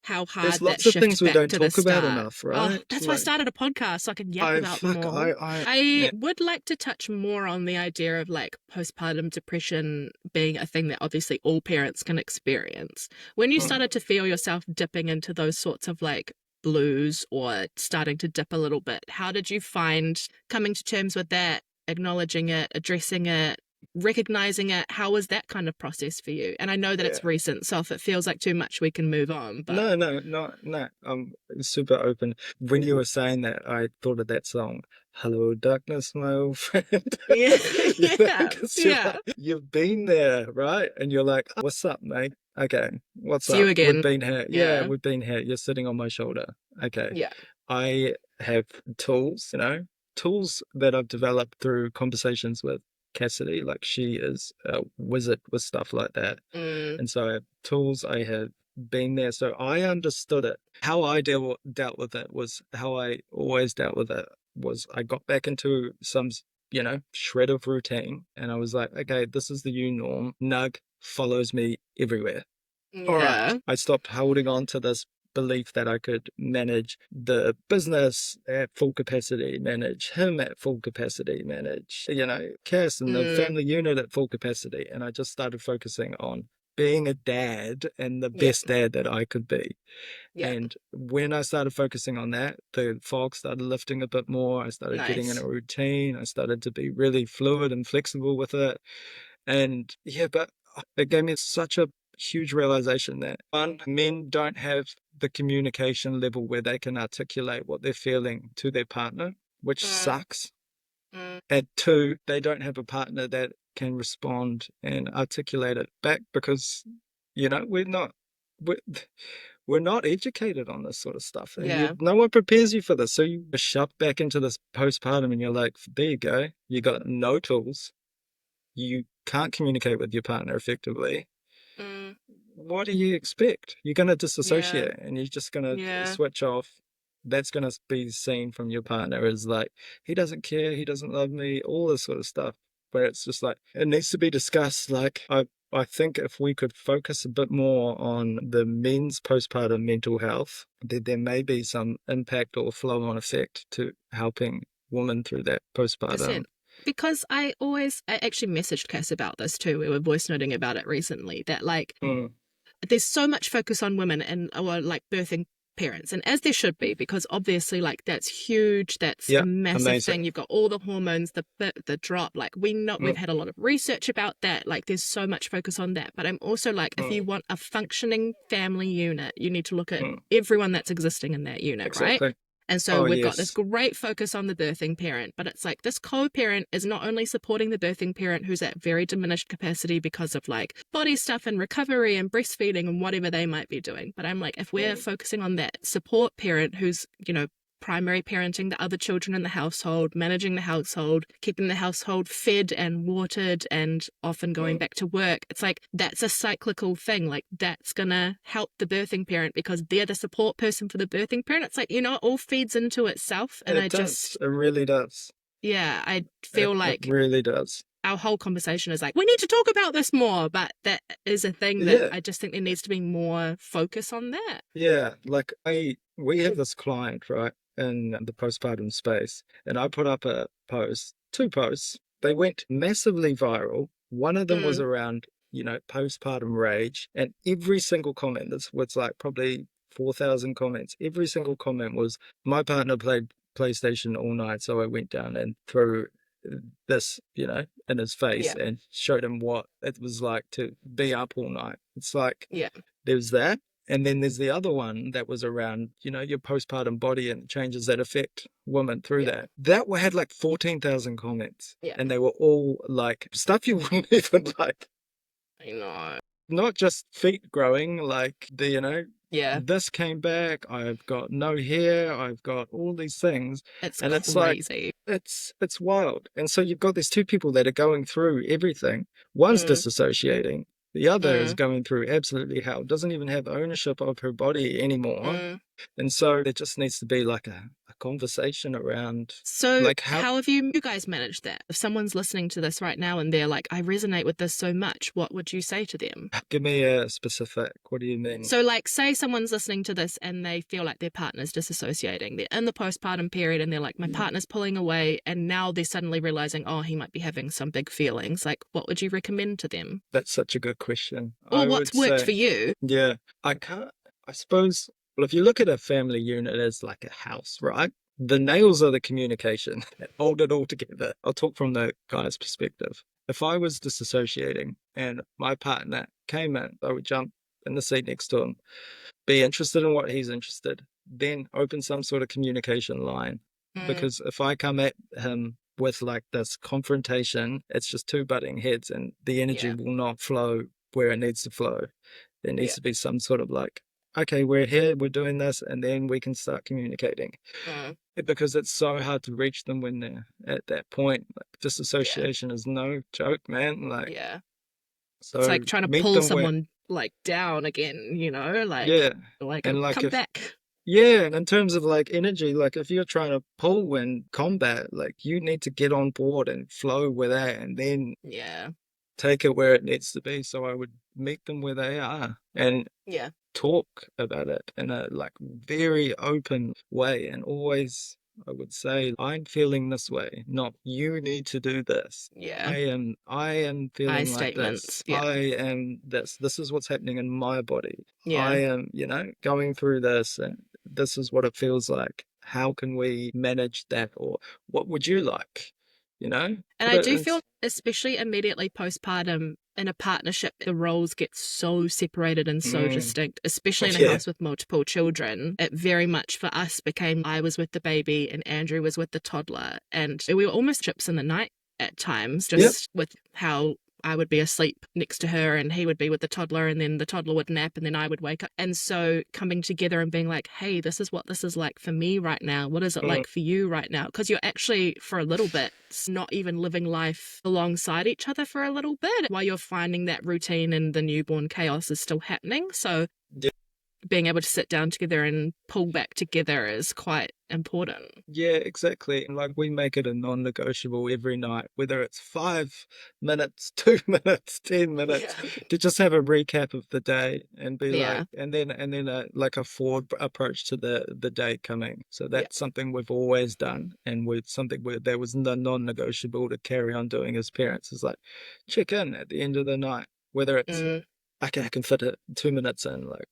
how hard
there's lots
that
of things we don't talk about enough, right?
That's why I started a podcast, so I can yap about them all. I would like to touch more on the idea of like postpartum depression being a thing that obviously all parents can experience. When you started to feel yourself dipping into those sorts of like blues or starting to dip a little bit, how did you find coming to terms with that, acknowledging it, addressing it, recognizing it? How was that kind of process for you? And I know that it's recent, so if it feels like too much, we can move on. But
no, I'm super open. When you were saying that, I thought of that song, Hello Darkness, my old friend. You've been there, right? And you're like, oh, what's up, mate? Okay, what's up?
You again.
We've been here. We've been here. You're sitting on my shoulder. Okay. I have tools, you know, tools that I've developed through conversations with Cassidy. Like, she is a wizard with stuff like that. And so I have tools, I have been there, so I understood it. How I dealt with it was how I always dealt with it. was I got back into some, shred of routine, and I was like, okay, this is the new norm. Nug follows me everywhere. All right.
Yeah.
I stopped holding on to this belief that I could manage the business at full capacity, manage him at full capacity, manage, Cass and the family unit at full capacity. And I just started focusing on being a dad and the
Yeah.
best dad that I could be.
Yeah.
And when I started focusing on that, the fog started lifting a bit more. I started getting in
Nice.
a routine. I started to be really fluid and flexible with it. And yeah, but it gave me such a huge realization that one, men don't have the communication level where they can articulate what they're feeling to their partner, which sucks. And two, they don't have a partner that can respond and articulate it back because, we're, we're not educated on this sort of stuff. And
Yeah.
no one prepares you for this. So you shoved back into this postpartum and you're like, there you go. You got no tools. You can't communicate with your partner effectively. What do you expect? You're going to disassociate and you're just going to switch off. That's going to be seen from your partner as like, he doesn't care, he doesn't love me, all this sort of stuff. Where it's just like, it needs to be discussed. Like, I think if we could focus a bit more on the men's postpartum mental health, then there may be some impact or flow-on effect to helping women through that postpartum.
Because I actually messaged Cass about this too. We were voice noting about it recently, that like there's so much focus on women and or like birthing parents, and as there should be, because obviously like that's huge, that's a massive thing. You've got all the hormones, the drop, like we know we've had a lot of research about that, like there's so much focus on that. But I'm also like, if you want a functioning family unit, you need to look at everyone that's existing in that unit, right? And so we've got this great focus on the birthing parent, but it's like this co-parent is not only supporting the birthing parent who's at very diminished capacity because of like body stuff and recovery and breastfeeding and whatever they might be doing. But I'm like, if we're focusing on that support parent who's, primary parenting the other children in the household, managing the household, keeping the household fed and watered and often going back to work. It's like, that's a cyclical thing. Like that's going to help the birthing parent because they're the support person for the birthing parent. It's like, it all feeds into itself. And
it really does.
Yeah, I feel like
it really does.
Our whole conversation is like, we need to talk about this more, but that is a thing that I just think there needs to be more focus on that.
Yeah, like we have this client, right, in the postpartum space, and I put up two posts. They went massively viral. One of them was around, postpartum rage, and every single comment, this was like probably 4,000 comments. Every single comment was, my partner played PlayStation all night, so I went down and threw this, in his face and showed him what it was like to be up all night. It's like, there's that. And then there's the other one that was around, your postpartum body and changes that affect women through that. That had like 14,000 comments. Yeah. And they were all like stuff you wouldn't even like.
I know.
Not just feet growing, like this came back, I've got no hair, I've got all these things.
It's
crazy. It's wild. And so you've got these two people that are going through everything. One's disassociating. The other is going through absolutely hell, doesn't even have ownership of her body anymore. And so there just needs to be like a conversation around.
So like how have you guys managed that? If someone's listening to this right now and they're like, I resonate with this so much, what would you say to them?
Give me a specific. What do you mean?
So like, say someone's listening to this and they feel like their partner's disassociating. They're in the postpartum period and they're like, my partner's pulling away, and now they're suddenly realizing, oh, he might be having some big feelings. Like, what would you recommend to them?
That's such a good question.
Or what's worked for you?
Yeah, I suppose, well, if you look at a family unit as like a house, right? The nails are the communication that hold it all together. I'll talk from the guy's perspective. If I was disassociating and my partner came in, I would jump in the seat next to him, be interested in what he's interested, then open some sort of communication line. Because if I come at him with like this confrontation, it's just two butting heads and the energy will not flow where it needs to flow. There needs to be some sort of like, okay, we're here, we're doing this, and then we can start communicating. Because it's so hard to reach them when they're at that point. Like, disassociation is no joke, man. Like, so
it's like trying to pull someone like down again, like,
and like
come back.
Yeah, and in terms of like energy, like if you're trying to pull in combat, like you need to get on board and flow with that and then
Yeah.
take it where it needs to be. So I would meet them where they are and
Yeah.
talk about it in a like very open way and always I would say I'm feeling this way, not you need to do this.
Yeah.
I am
I
feeling like this.
statements. Yeah.
I am this. This is what's happening in my body. I
Yeah.
am, going through this and this is what it feels like. How can we manage that? Or what would you like?
And
Put
I
it
do
in.
feel, especially immediately postpartum, in a partnership, the roles get so separated and so
Mm,
distinct, especially in a
yeah.
house with multiple children. It very much for us became I was with the baby and Andrew was with the toddler. And we were almost ships in the night at times,
Yep.
just with how I would be asleep next to her and he would be with the toddler and then the toddler would nap and then I would wake up. And so coming together and being like, hey, this is what this is like for me right now. What is it
Mm,
like for you right now? Because you're actually, for a little bit, not even living life alongside each other for a little bit while you're finding that routine and the newborn chaos is still happening. So
yeah.
being able to sit down together and pull back together is quite important.
Yeah, exactly. And like we make it a non-negotiable every night, whether it's 5 minutes, 2 minutes, 10 minutes,
Yeah.
to just have a recap of the day and be
Yeah.
like, and then like a forward approach to the day coming. So
Yeah.
that's something we've always done, and with something where there was the non-negotiable to carry on doing as parents is like check in at the end of the night, whether it's
Mm.
I can fit it 2 minutes in, like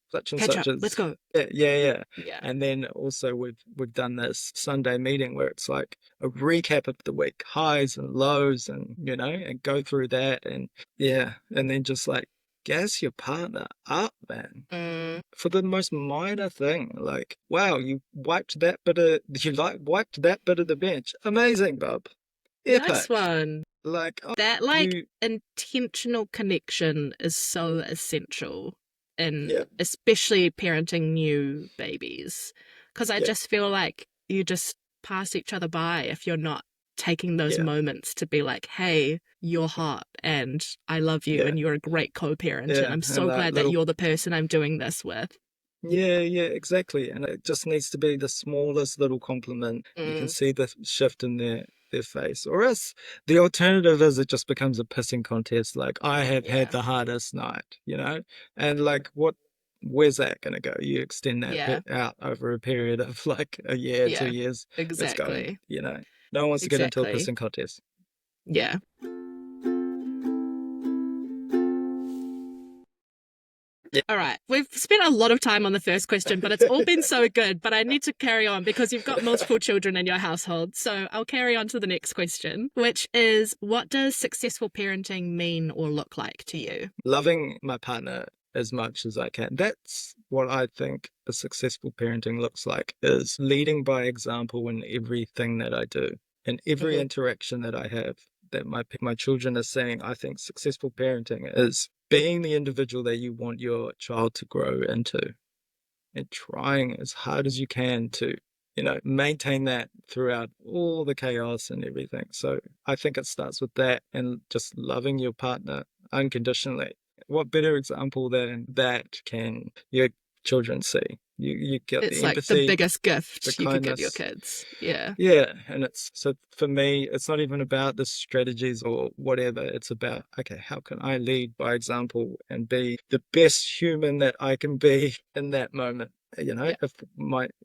such and
Catch
such
up. Let's
as
go.
yeah, yeah, yeah.
Yeah.
And then also we've done this Sunday meeting where it's like a recap of the week, highs and lows, and and go through that, and yeah, and then just like gas your partner up, man,
Mm.
for the most minor thing. Like, wow, you wiped that bit of the bench, amazing, bub,
Nice
epic.
one.
Like, oh,
That like
you,
intentional connection is so essential in
yeah,
especially parenting new babies. Because I
yeah,
just feel like you just pass each other by if you're not taking those
yeah,
moments to be like, hey, you're hot and I love you
yeah,
and you're a great co-parent and
yeah,
I'm
and
so
that
glad that
little.
you're the person I'm doing this with.
Yeah, yeah, exactly. And it just needs to be the smallest little compliment. You can
Mm,
see the shift in their face. Or else the alternative is it just becomes a pissing contest. Like I have had
yeah.
the hardest night. And like where's that gonna go? You extend that
Yeah.
bit out over a period of like a year,
Yeah.
2 years, it's
Exactly.
going. No one wants to get into a
Exactly.
pissing contest.
Yeah.
Yeah.
All right. We've spent a lot of time on the first question, but it's all been so good. But I need to carry on because you've got multiple children in your household. So I'll carry on to the next question, which is what does successful parenting mean or look like to you?
Loving my partner as much as I can. That's what I think a successful parenting looks like, is leading by example in everything that I do, in every
Hmm.
interaction that I have, that my children are seeing. I think successful parenting is being the individual that you want your child to grow into and trying as hard as you can to maintain that throughout all the chaos and everything. So I think it starts with that and just loving your partner unconditionally. What better example than that can your children see? You get
It's
the
like the
empathy,
biggest
the
gift you could give your
kindness.
kids. Yeah.
Yeah, and it's so for me, it's not even about the strategies or whatever. It's about, okay, how can I lead by example and be the best human that I can be in that moment?
Yeah.
If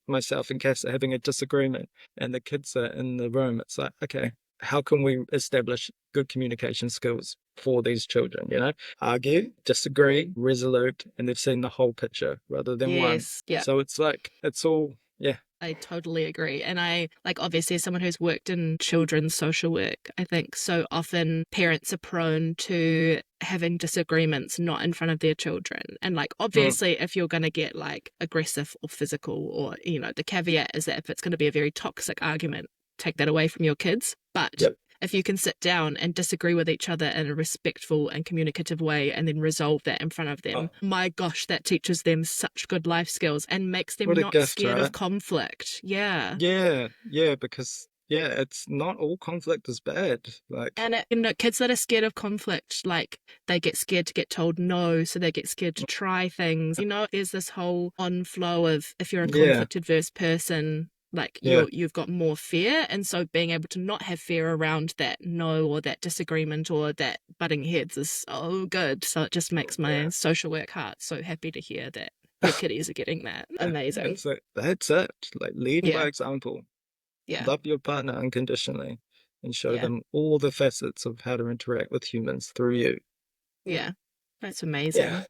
myself and Cass are having a disagreement and the kids are in the room, it's like, okay, how can we establish good communication skills for these children? Argue, disagree, resolute, and they've seen the whole picture rather than one.
Yes. Yeah.
So it's like it's all, yeah.
I totally agree. And I, like, obviously, as someone who's worked in children's social work, I think so often parents are prone to having disagreements not in front of their children. And, like,
Mm,
obviously, if you're going to get like aggressive or physical, or, the caveat is that if it's going to be a very toxic argument, take that away from your kids. But
yep.
if you can sit down and disagree with each other in a respectful and communicative way and then resolve that in front of them,
Oh,
my gosh, that teaches them such good life skills and makes them
what a
not
gift,
scared of
right?
conflict. Yeah.
Yeah, yeah, because yeah, it's not all conflict is bad. Like,
And kids that are scared of conflict, like they get scared to get told no, so they get scared to try things. There's this whole on flow of if you're a
yeah,
conflict adverse person, like
yeah,
you've got more fear, and so being able to not have fear around that no or that disagreement or that butting heads is so good. So it just makes my
yeah.
social work heart so happy to hear that your kiddies are getting that. Amazing.
That's it. That's it. Like, lead by
Yeah,
example.
yeah,
Love your partner unconditionally and show
yeah,
them all the facets of how to interact with humans through you.
yeah. That's
Yeah.
amazing.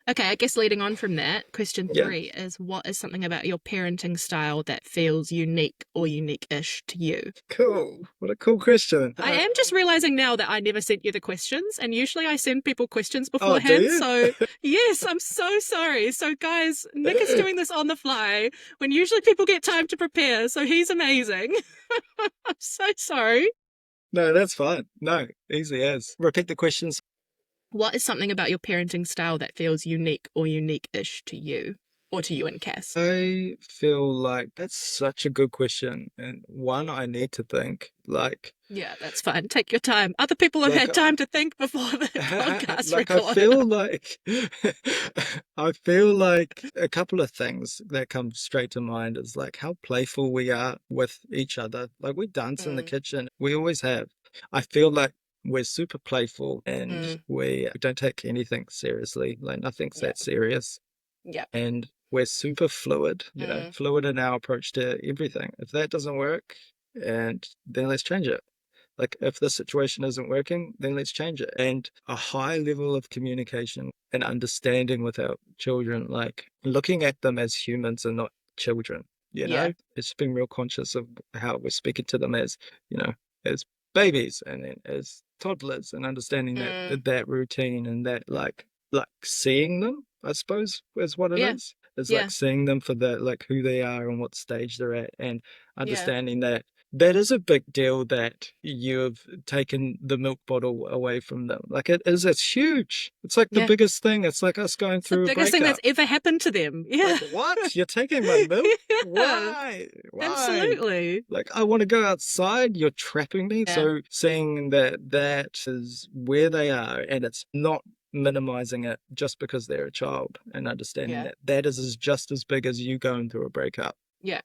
Okay, I guess leading on from that, question
Yeah.
3 is what is something about your parenting style that feels unique or unique-ish to you?
Cool. What a cool question.
I am just realizing now that I never sent you the questions, and usually I send people questions
Oh, do
beforehand.
you?
So, yes, I'm so sorry. So, guys, Nick is doing this on the fly when usually people get time to prepare. So, he's amazing. I'm so sorry.
No, that's fine. No, easy as. Repeat the questions.
What is something about your parenting style that feels unique or unique-ish to you or to you and Cass?
I feel like that's such a good question, and one I need to think.
Yeah, that's fine. Take your time. Other people have
Like,
had time to think before the podcast
like I
recorded.
feel like I feel like a couple of things that come straight to mind is like how playful we are with each other. Like we dance in the
Mm,
kitchen. We always have. I feel like we're super playful and
mm,
we don't take anything seriously. Like nothing's
yeah,
that serious.
yeah,
And we're super fluid,
mm,
fluid in our approach to everything. If that doesn't work, and then let's change it. Like if the situation isn't working, then let's change it. And a high level of communication and understanding with our children, like looking at them as humans and not children,
yeah,
it's being real conscious of how we're speaking to them as, as babies and then as toddlers and understanding that
mm,
that routine and that like seeing them, I suppose, is what it
yeah,
is. Is like
yeah,
seeing them for the like who they are and what stage they're at and
yeah,
understanding that that is a big deal that you've taken the milk bottle away from them. Like it is, it's huge. It's like the
yeah.
biggest thing. It's like us going
It's the
through a
biggest thing that's
breakup.
ever happened to them. Yeah.
Like, what? You're taking my milk?
Yeah,
Why? Why?
absolutely.
Like, I want to go outside. You're trapping me.
Yeah,
So seeing that that is where they are and it's not minimizing it just because they're a child and understanding
yeah,
that that is just as big as you going through a breakup,
yeah.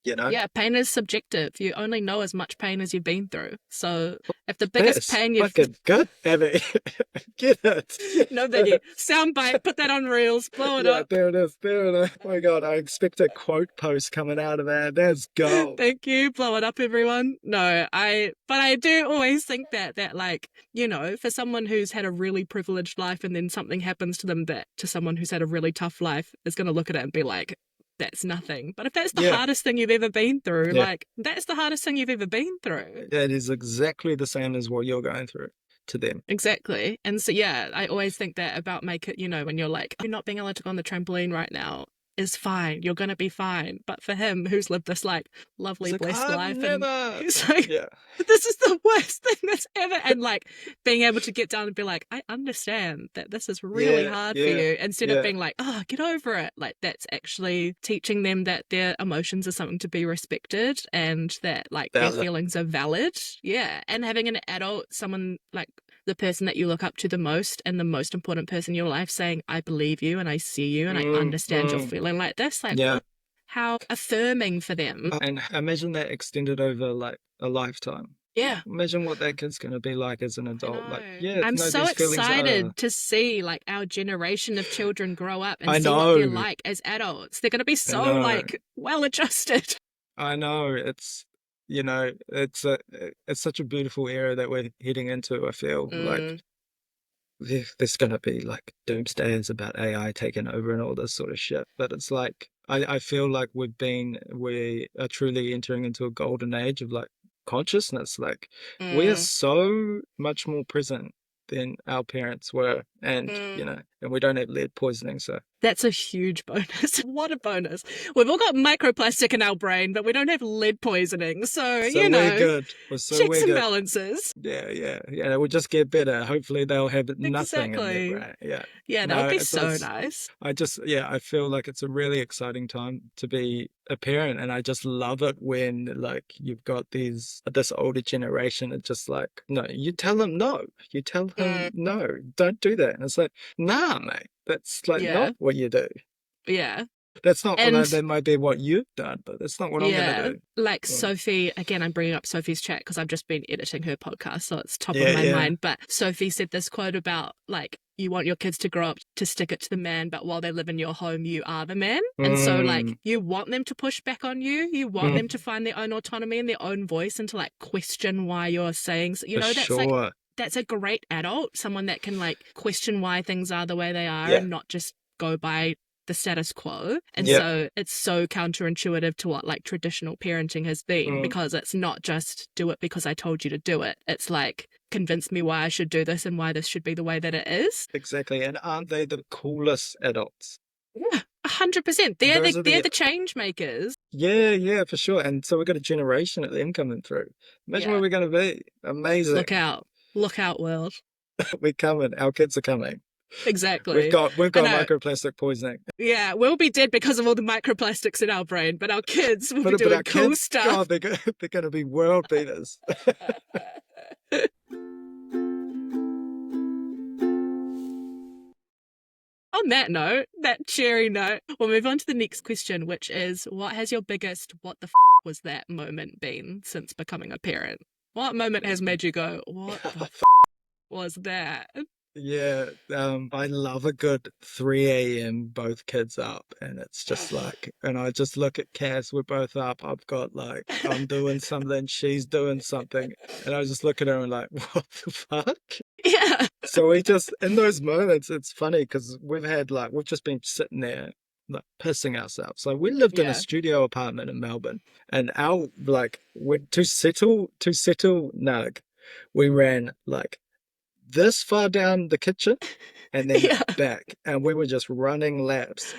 you know?
Yeah, pain is subjective. You only know as much pain as you've been through. So if the biggest
That's
pain you've
fucking good, Abby. Get it.
no biggie. Soundbite, put that on reels, blow it
Yeah,
up.
there it is. There it is. Oh my God, I expect a quote post coming out of that. That's gold.
Thank you. Blow it up, everyone. No, but I do always think that like, for someone who's had a really privileged life and then something happens to them that to someone who's had a really tough life is going to look at it and be like, that's nothing. But if that's the
Yeah,
hardest thing you've ever been through,
yeah.
like that's the hardest thing you've ever been through.
That is exactly the same as what you're going through to them.
Exactly. And so, yeah, I always think that about when you're like, you're not being able to go on the trampoline right now is fine. You're going to be fine. But for him, who's lived this like
It's
lovely,
like,
blessed
I've
life, and
never.
he's like,
Yeah,
this is the worst thing that's ever. And like being able to get down and be like, I understand that this is really
yeah,
hard for
yeah,
you, instead of
yeah.
being like, oh, get over it. Like that's actually teaching them that their emotions are something to be respected and that like their
Valid.
feelings are valid. Yeah. And having an adult, someone like the person that you look up to the most and the most important person in your life saying, I believe you and I see you and I understand you're feeling like this. Like,
Yeah.
how affirming for them.
And imagine that extended over like a lifetime.
Yeah.
Imagine what that kid's going to be like as an
I
adult. Like,
know.
yeah,
I'm
no,
so
these feelings are.
excited to see like our generation of children grow up and
I
see what they're
know.
like as adults. They're going to be
I
so
know.
like well adjusted.
I know. It's such a beautiful era that we're heading into. I feel like there's going to be like doomsdayers about AI taking over and all this sort of shit. But it's like, I feel like we are truly entering into a golden age of like consciousness. Like we are
Mm,
so much more present than our parents were, and and we don't have lead poisoning, so
That's a huge bonus. What a bonus. We've all got microplastic in our brain, but we don't have lead poisoning. So,
we're good. So
checks
we're
and
good.
balances.
Yeah. We'll just get better. Hopefully, they'll have nothing in their
Exactly.
brain. Yeah.
Yeah, that
No,
would be
it's-
so
it's-
nice.
I feel like it's a really exciting time to be a parent, and I just love it when like you've got this older generation. It's just like, no, you tell them no, you tell them no, don't do that, and it's like, nah, mate, that's like
Yeah.
not what you do.
Yeah.
That's not
And-
that might be what you've done, but that's not what I'm gonna do.
Like
Right.
Sophie, again, I'm bringing up Sophie's chat because I've just been editing her podcast, so it's top
Yeah,
of my
yeah.
mind. But Sophie said this quote about like, you want your kids to grow up to stick it to the man, but while they live in your home, you are the man. And so like, you want them to push back on you. You want them to find their own autonomy and their own voice and to like question why you're saying,
For
that's
sure.
like, that's a great adult, someone that can like question why things are the way they are
Yeah.
and not just go by the status quo. And
Yeah.
so it's so counterintuitive to what like traditional parenting has been, because it's not just do it because I told you to do it. It's like, convince me why I should do this and why this should be the way that it is.
Exactly. And aren't they the coolest adults?
Yeah, 100%. They're
Those are
the change makers.
Yeah, for sure. And so we've got a generation of them coming through. Imagine
Yeah.
where we're going to be. Amazing.
Look out, world.
We're coming. Our kids are coming.
Exactly.
We've got
I know.
microplastic poisoning.
Yeah, we'll be dead because of all the microplastics in our brain, but our kids will be doing
our
cool
kids,
stuff.
God, they're going to be world beaters.
On that note, that cheery note, we'll move on to the next question, which is, what has your biggest what the was that moment been since becoming a parent? What moment has made you go, what the was that?
Yeah, I love a good 3 a.m. both kids up, and it's just like, and I just look at Cass, we're both up. I've got like, I'm doing something, she's doing something, and I just look at her and like, what the fuck?
Yeah.
So we just, in those moments, it's funny because we've just been sitting there like pissing ourselves. So we lived in
Yeah.
a studio apartment in Melbourne, and we're to settle Nug, we ran like this far down the kitchen and then
Yeah.
back, and we were just running laps.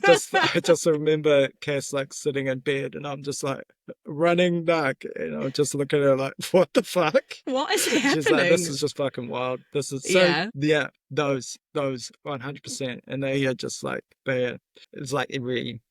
I just remember Cass like sitting in bed, and I'm just like running back, and I'm just looking at her like, what the fuck?
What is happening?
She's like, this is just fucking wild. This is so,
Yeah.
those 100%. And they are just like, it's like every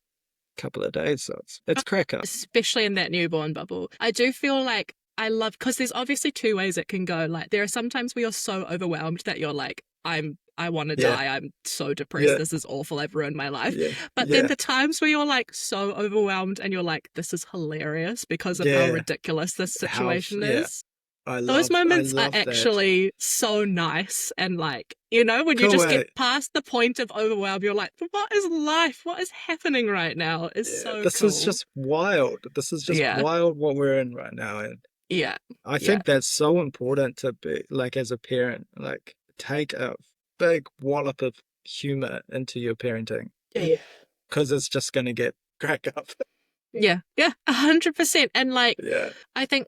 couple of days. So it's crack up.
Especially in that newborn bubble. I do feel like I love, because there's obviously two ways it can go. Like there are some times where you're so overwhelmed that you're like, I want to die. I'm so depressed.
Yeah.
This is awful. I've ruined my life.
Yeah.
But then the times where you're like so overwhelmed and you're like, this is hilarious because of
Yeah.
how ridiculous this situation
yeah.
is. Those moments are actually so nice. And like, when you just get past the point of overwhelm, you're like, what is life? What is happening right now? It's so
This
cool.
is just wild. This is just wild what we're in right now. And
yeah.
I think that's so important to be like, as a parent, like take a big wallop of humor into your parenting.
Yeah.
Because it's just going to get crack up.
Yeah. 100%. And like,
Yeah.
I think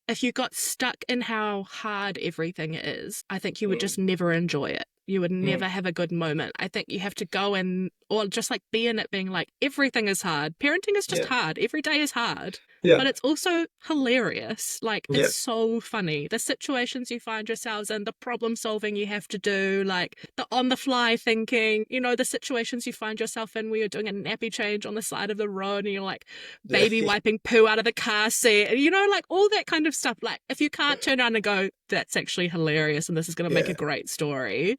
if you got stuck in how hard everything is, I think you would just never enjoy it. You would never have a good moment. I think you have to go in, or just like be in it, being like, everything is hard. Parenting is just hard. Every day is hard.
Yeah.
But it's also hilarious. Like, it's so funny. The situations you find yourselves in, the problem solving you have to do, like the on the fly thinking, the situations you find yourself in where you're doing a nappy change on the side of the road and you're like baby wiping poo out of the car seat, and like all that kind of stuff. Like, if you can't turn around and go, that's actually hilarious and this is going to make a great story,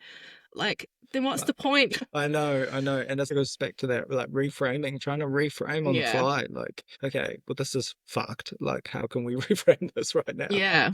like, then what's the point?
I know. And that goes back to that, like reframing, trying to reframe on the fly. Like, okay, well, this is fucked. Like, how can we reframe this right now?
Yeah.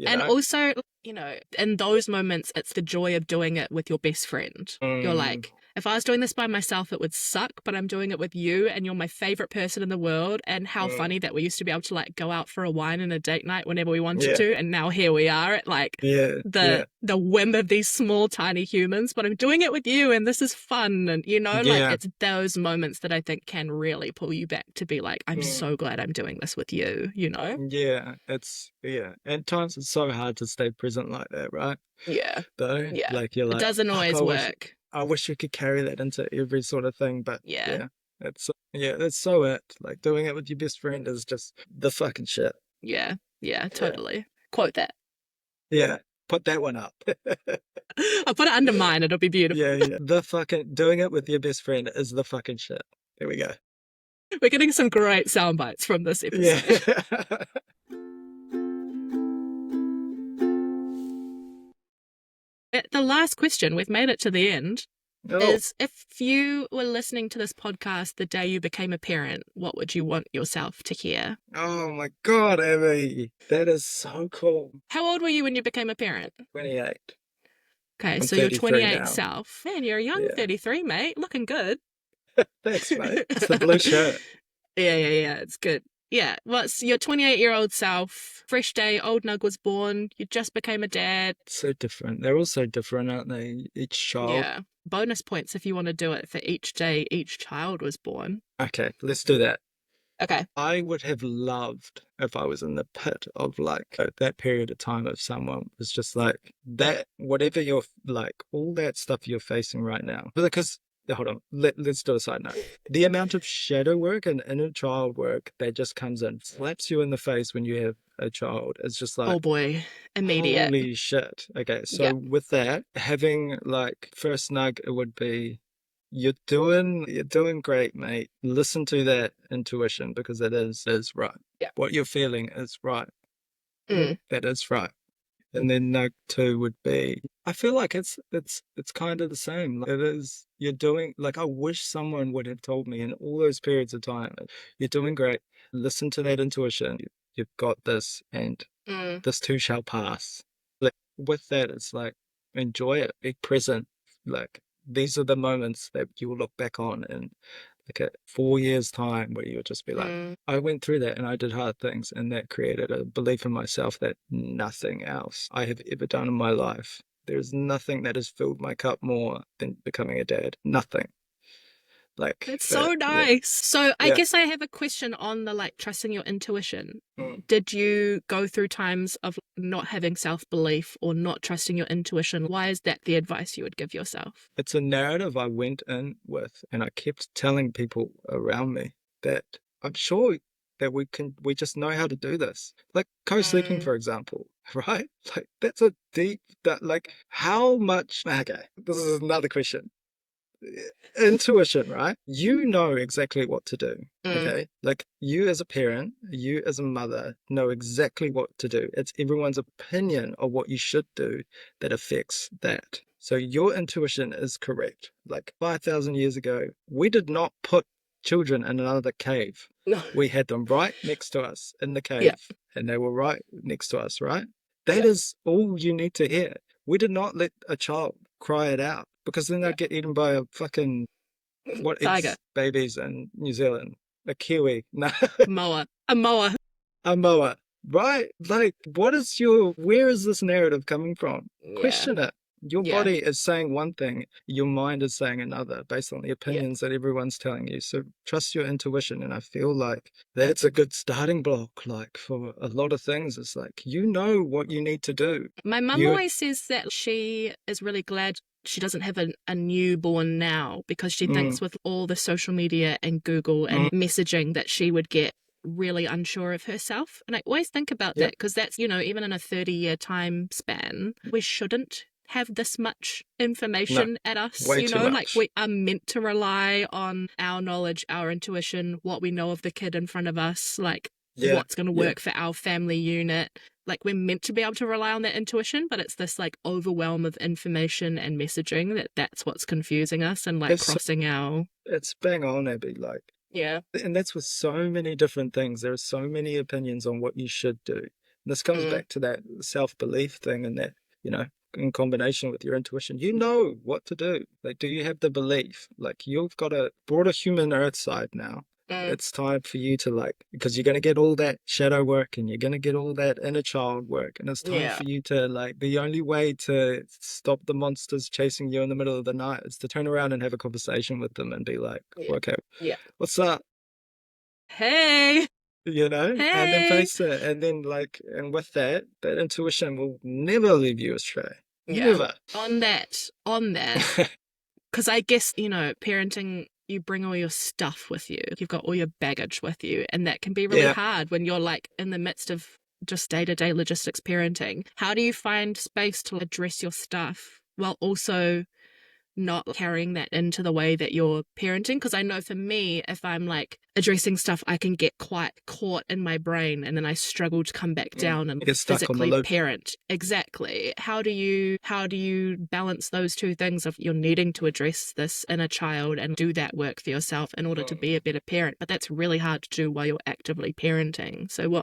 And also, in those moments, it's the joy of doing it with your best friend. You're like, if I was doing this by myself, it would suck, but I'm doing it with you and you're my favorite person in the world. And how funny that we used to be able to like go out for a wine and a date night whenever we wanted
Yeah.
to. And now here we are at like the whim of these small, tiny humans, but I'm doing it with you and this is fun. And, you know, like it's those moments that I think can really pull you back to be like, I'm so glad I'm doing this with you, you know?
Yeah, at times it's so hard to stay present like that, right?
Yeah.
Though,
Yeah.
like you're like,
it doesn't always work.
I wish you could carry that into every sort of thing, but that's so it. Like doing it with your best friend is just the fucking shit.
Yeah, totally. Quote that.
Yeah, put that one up.
I'll put it under mine. It'll be beautiful.
Yeah. The fucking doing it with your best friend is the fucking shit. There we go.
We're getting some great sound bites from this episode.
Yeah.
The last question, we've made it to the end, is if you were listening to this podcast the day you became a parent, what would you want yourself to hear?
Oh my God, Abby. That is so cool.
How old were you when you became a parent?
28.
Okay,
I'm
so you're 28
now.
self. Man, you're a young 33, mate. Looking good.
Thanks, mate. It's the blue shirt.
Yeah, it's good. Yeah, well, it's your 28-year-old self, fresh day, old Nug was born, you just became a dad.
So different. They're all so different, aren't they? Each child.
Yeah. Bonus points if you want to do it for each day each child was born.
Okay, let's do that.
Okay.
I would have loved if I was in the pit of like that period of time of someone was just like that, whatever you're like, all that stuff you're facing right now. Because hold on, let's do a side note. The amount of shadow work and inner child work that just comes in, slaps you in the face when you have a child. It's just like,
oh boy, immediate.
Holy shit. Okay, so with that, having like first nug, it would be, you're doing great, mate. Listen to that intuition because it is right.
Yeah.
What you're feeling is right. That is right. And then nug 2 would be, I feel like it's kind of the same. Like it is, you're doing, like I wish someone would have told me in all those periods of time, you're doing great. Listen to that intuition. You've got this, and this too shall pass. Like with that, it's like, enjoy it, be present. Like these are the moments that you will look back on in like a 4 years time where you'll just be like, I went through that and I did hard things, and that created a belief in myself that nothing else I have ever done in my life, there's nothing that has filled my cup more than becoming a dad. Nothing. Like
it's so nice. So I guess I have a question on the like trusting your intuition. Did you go through times of not having self-belief or not trusting your intuition? Why is that the advice you would give yourself?
It's a narrative I went in with, and I kept telling people around me that I'm sure that we just know how to do this. Like co-sleeping, for example, right? Like that's a deep, that like how much, okay, this is another question. Intuition, right? You know exactly what to do. Okay, like you as a parent, you as a mother know exactly what to do. It's everyone's opinion of what you should do that affects that. So your intuition is correct. Like 5,000 years ago, we did not put children in another cave.
No.
We had them right next to us in the cave, and they were right next to us, right? That is all you need to hear. We did not let a child cry it out, because then they'd get eaten by a fucking, what
tiger
eats babies in New Zealand? A kiwi. No.
A moa.
A moa. Right? Like, where is this narrative coming from? Question it. Your body is saying one thing, your mind is saying another, based on the opinions that everyone's telling you. So trust your intuition. And I feel like that's a good starting block, like for a lot of things. It's like, you know what you need to do.
My mum always says that she is really glad she doesn't have a newborn now, because she thinks with all the social media and Google and messaging that she would get really unsure of herself. And I always think about that, because that's, you know, even in a 30-year time span, we shouldn't have this much information at us.
Way
you
too
know,
much.
like we are meant to rely on our knowledge, our intuition, what we know of the kid in front of us, like what's going to work for our family unit. Like we're meant to be able to rely on that intuition, but it's this like overwhelm of information and messaging that's what's confusing us and like crossing our...
It's bang on, Abby, like.
Yeah.
And that's with so many different things. There are so many opinions on what you should do. And this comes back to that self-belief thing, and that, you know, in combination with your intuition, you know what to do. Like, do you have the belief? Like, you've got a broader human earth side now. It's time for you to, like, because you're going to get all that shadow work and you're going to get all that inner child work. And it's time for you to, like, the only way to stop the monsters chasing you in the middle of the night is to turn around and have a conversation with them and be like, okay, what's up?
Hey.
And then
Hey.
face it. And then, like, and with that intuition will never leave you astray. Never.
On that, because I guess, parenting, you bring all your stuff with you. You've got all your baggage with you. And that can be really hard when you're like in the midst of just day-to-day logistics parenting. How do you find space to address your stuff while also not carrying that into the way that you're parenting? Because I know for me, if I'm like addressing stuff, I can get quite caught in my brain and then I struggle to come back down and
get stuck
physically
on the loop.
parent. Exactly. How do you balance those two things of you're needing to address this inner child and do that work for yourself in order to be a better parent? But that's really hard to do while you're actively parenting. So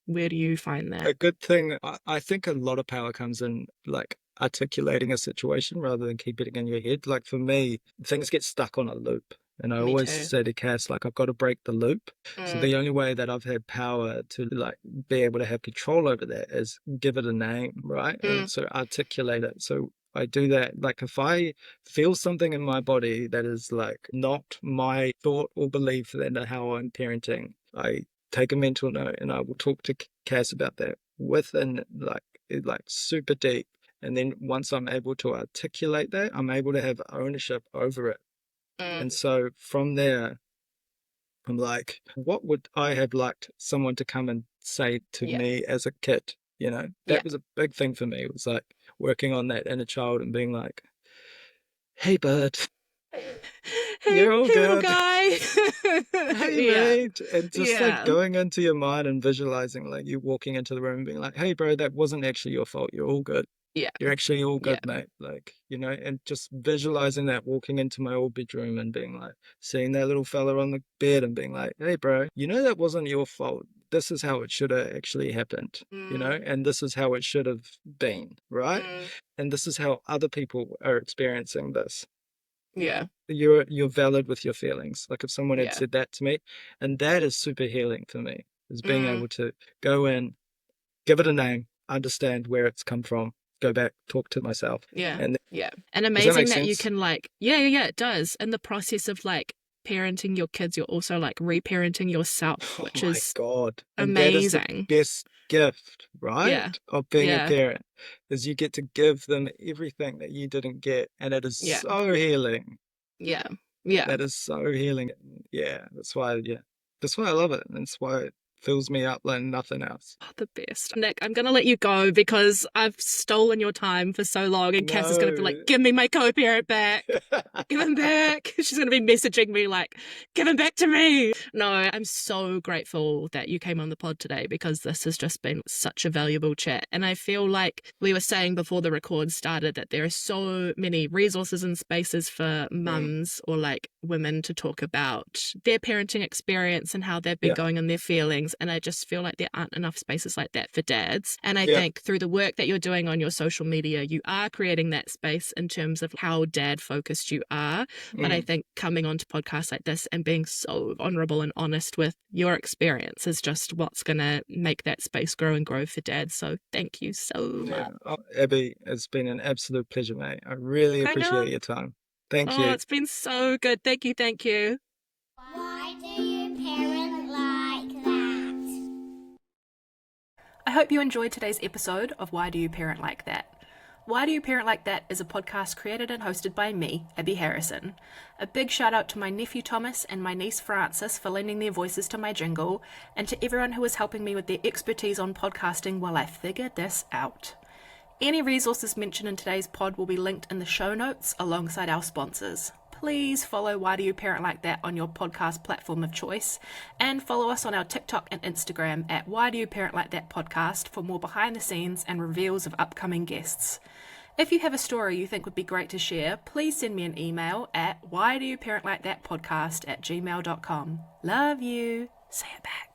where do you find that?
A good thing, I think a lot of power comes in, like, articulating a situation rather than keeping it in your head. Like, for me, things get stuck on a loop. And I always say to Cass, like, I've got to break the loop. So the only way that I've had power to, like, be able to have control over that is give it a name, right? And so articulate it. So I do that. Like, if I feel something in my body that is, like, not my thought or belief then how I'm parenting, I take a mental note and I will talk to Cass about that within, like super deep. And then once I'm able to articulate that, I'm able to have ownership over it. And so from there, I'm like, what would I have liked someone to come and say to me as a kid? That was a big thing for me. It was like working on that inner child and being like, hey, bud, you're all
little
good.
guy.
Hey, mate. And just like going into your mind and visualizing, like, you walking into the room and being like, hey, bro, that wasn't actually your fault. You're all good.
Yeah.
You're actually all good, mate. Like, and just visualizing that, walking into my old bedroom and being like, seeing that little fella on the bed and being like, hey, bro, that wasn't your fault. This is how it should have actually happened, and this is how it should have been, right? And this is how other people are experiencing this.
Yeah.
You're valid with your feelings. Like, if someone had said that to me, and that is super healing for me, is being able to go in, give it a name, understand where it's come from, go back, talk to myself. And
amazing that you can, like, it does. In the process of, like, parenting your kids, you're also, like, reparenting yourself, which is
God.
amazing.
And that is the best gift, right? Of being a parent, is you get to give them everything that you didn't get, and it is so healing. That is so healing. That's why I love it, and that's why it fills me up like nothing else.
Oh, the best. Nic, I'm going to let you go because I've stolen your time for so long, and Cass is going to be like, give me my co-parent back. Give him back. She's going to be messaging me like, give him back to me. No, I'm so grateful that you came on the pod today, because this has just been such a valuable chat. And I feel like we were saying before the record started that there are so many resources and spaces for mums or, like, women to talk about their parenting experience and how they've been going in their feelings. And I just feel like there aren't enough spaces like that for dads. And I think through the work that you're doing on your social media, you are creating that space in terms of how dad focused you are. But I think coming onto podcasts like this and being so vulnerable and honest with your experience is just what's going to make that space grow and grow for dads. So thank you so much.
Oh, Abby, it's been an absolute pleasure, mate. I really appreciate your time. Thank you.
It's been so good. Thank you.
Why do you parent like that?
I hope you enjoyed today's episode of Why Do You Parent Like That? Why Do You Parent Like That is a podcast created and hosted by me, Abby Harrison. A big shout out to my nephew Thomas and my niece Frances for lending their voices to my jingle, and to everyone who is helping me with their expertise on podcasting while I figured this out. Any resources mentioned in today's pod will be linked in the show notes alongside our sponsors. Please follow Why Do You Parent Like That on your podcast platform of choice, and follow us on our TikTok and Instagram at Why Do You Parent Like That podcast for more behind the scenes and reveals of upcoming guests. If you have a story you think would be great to share, please send me an email at whydoyouparentlikeThatpodcast@gmail.com. Love you. See you back.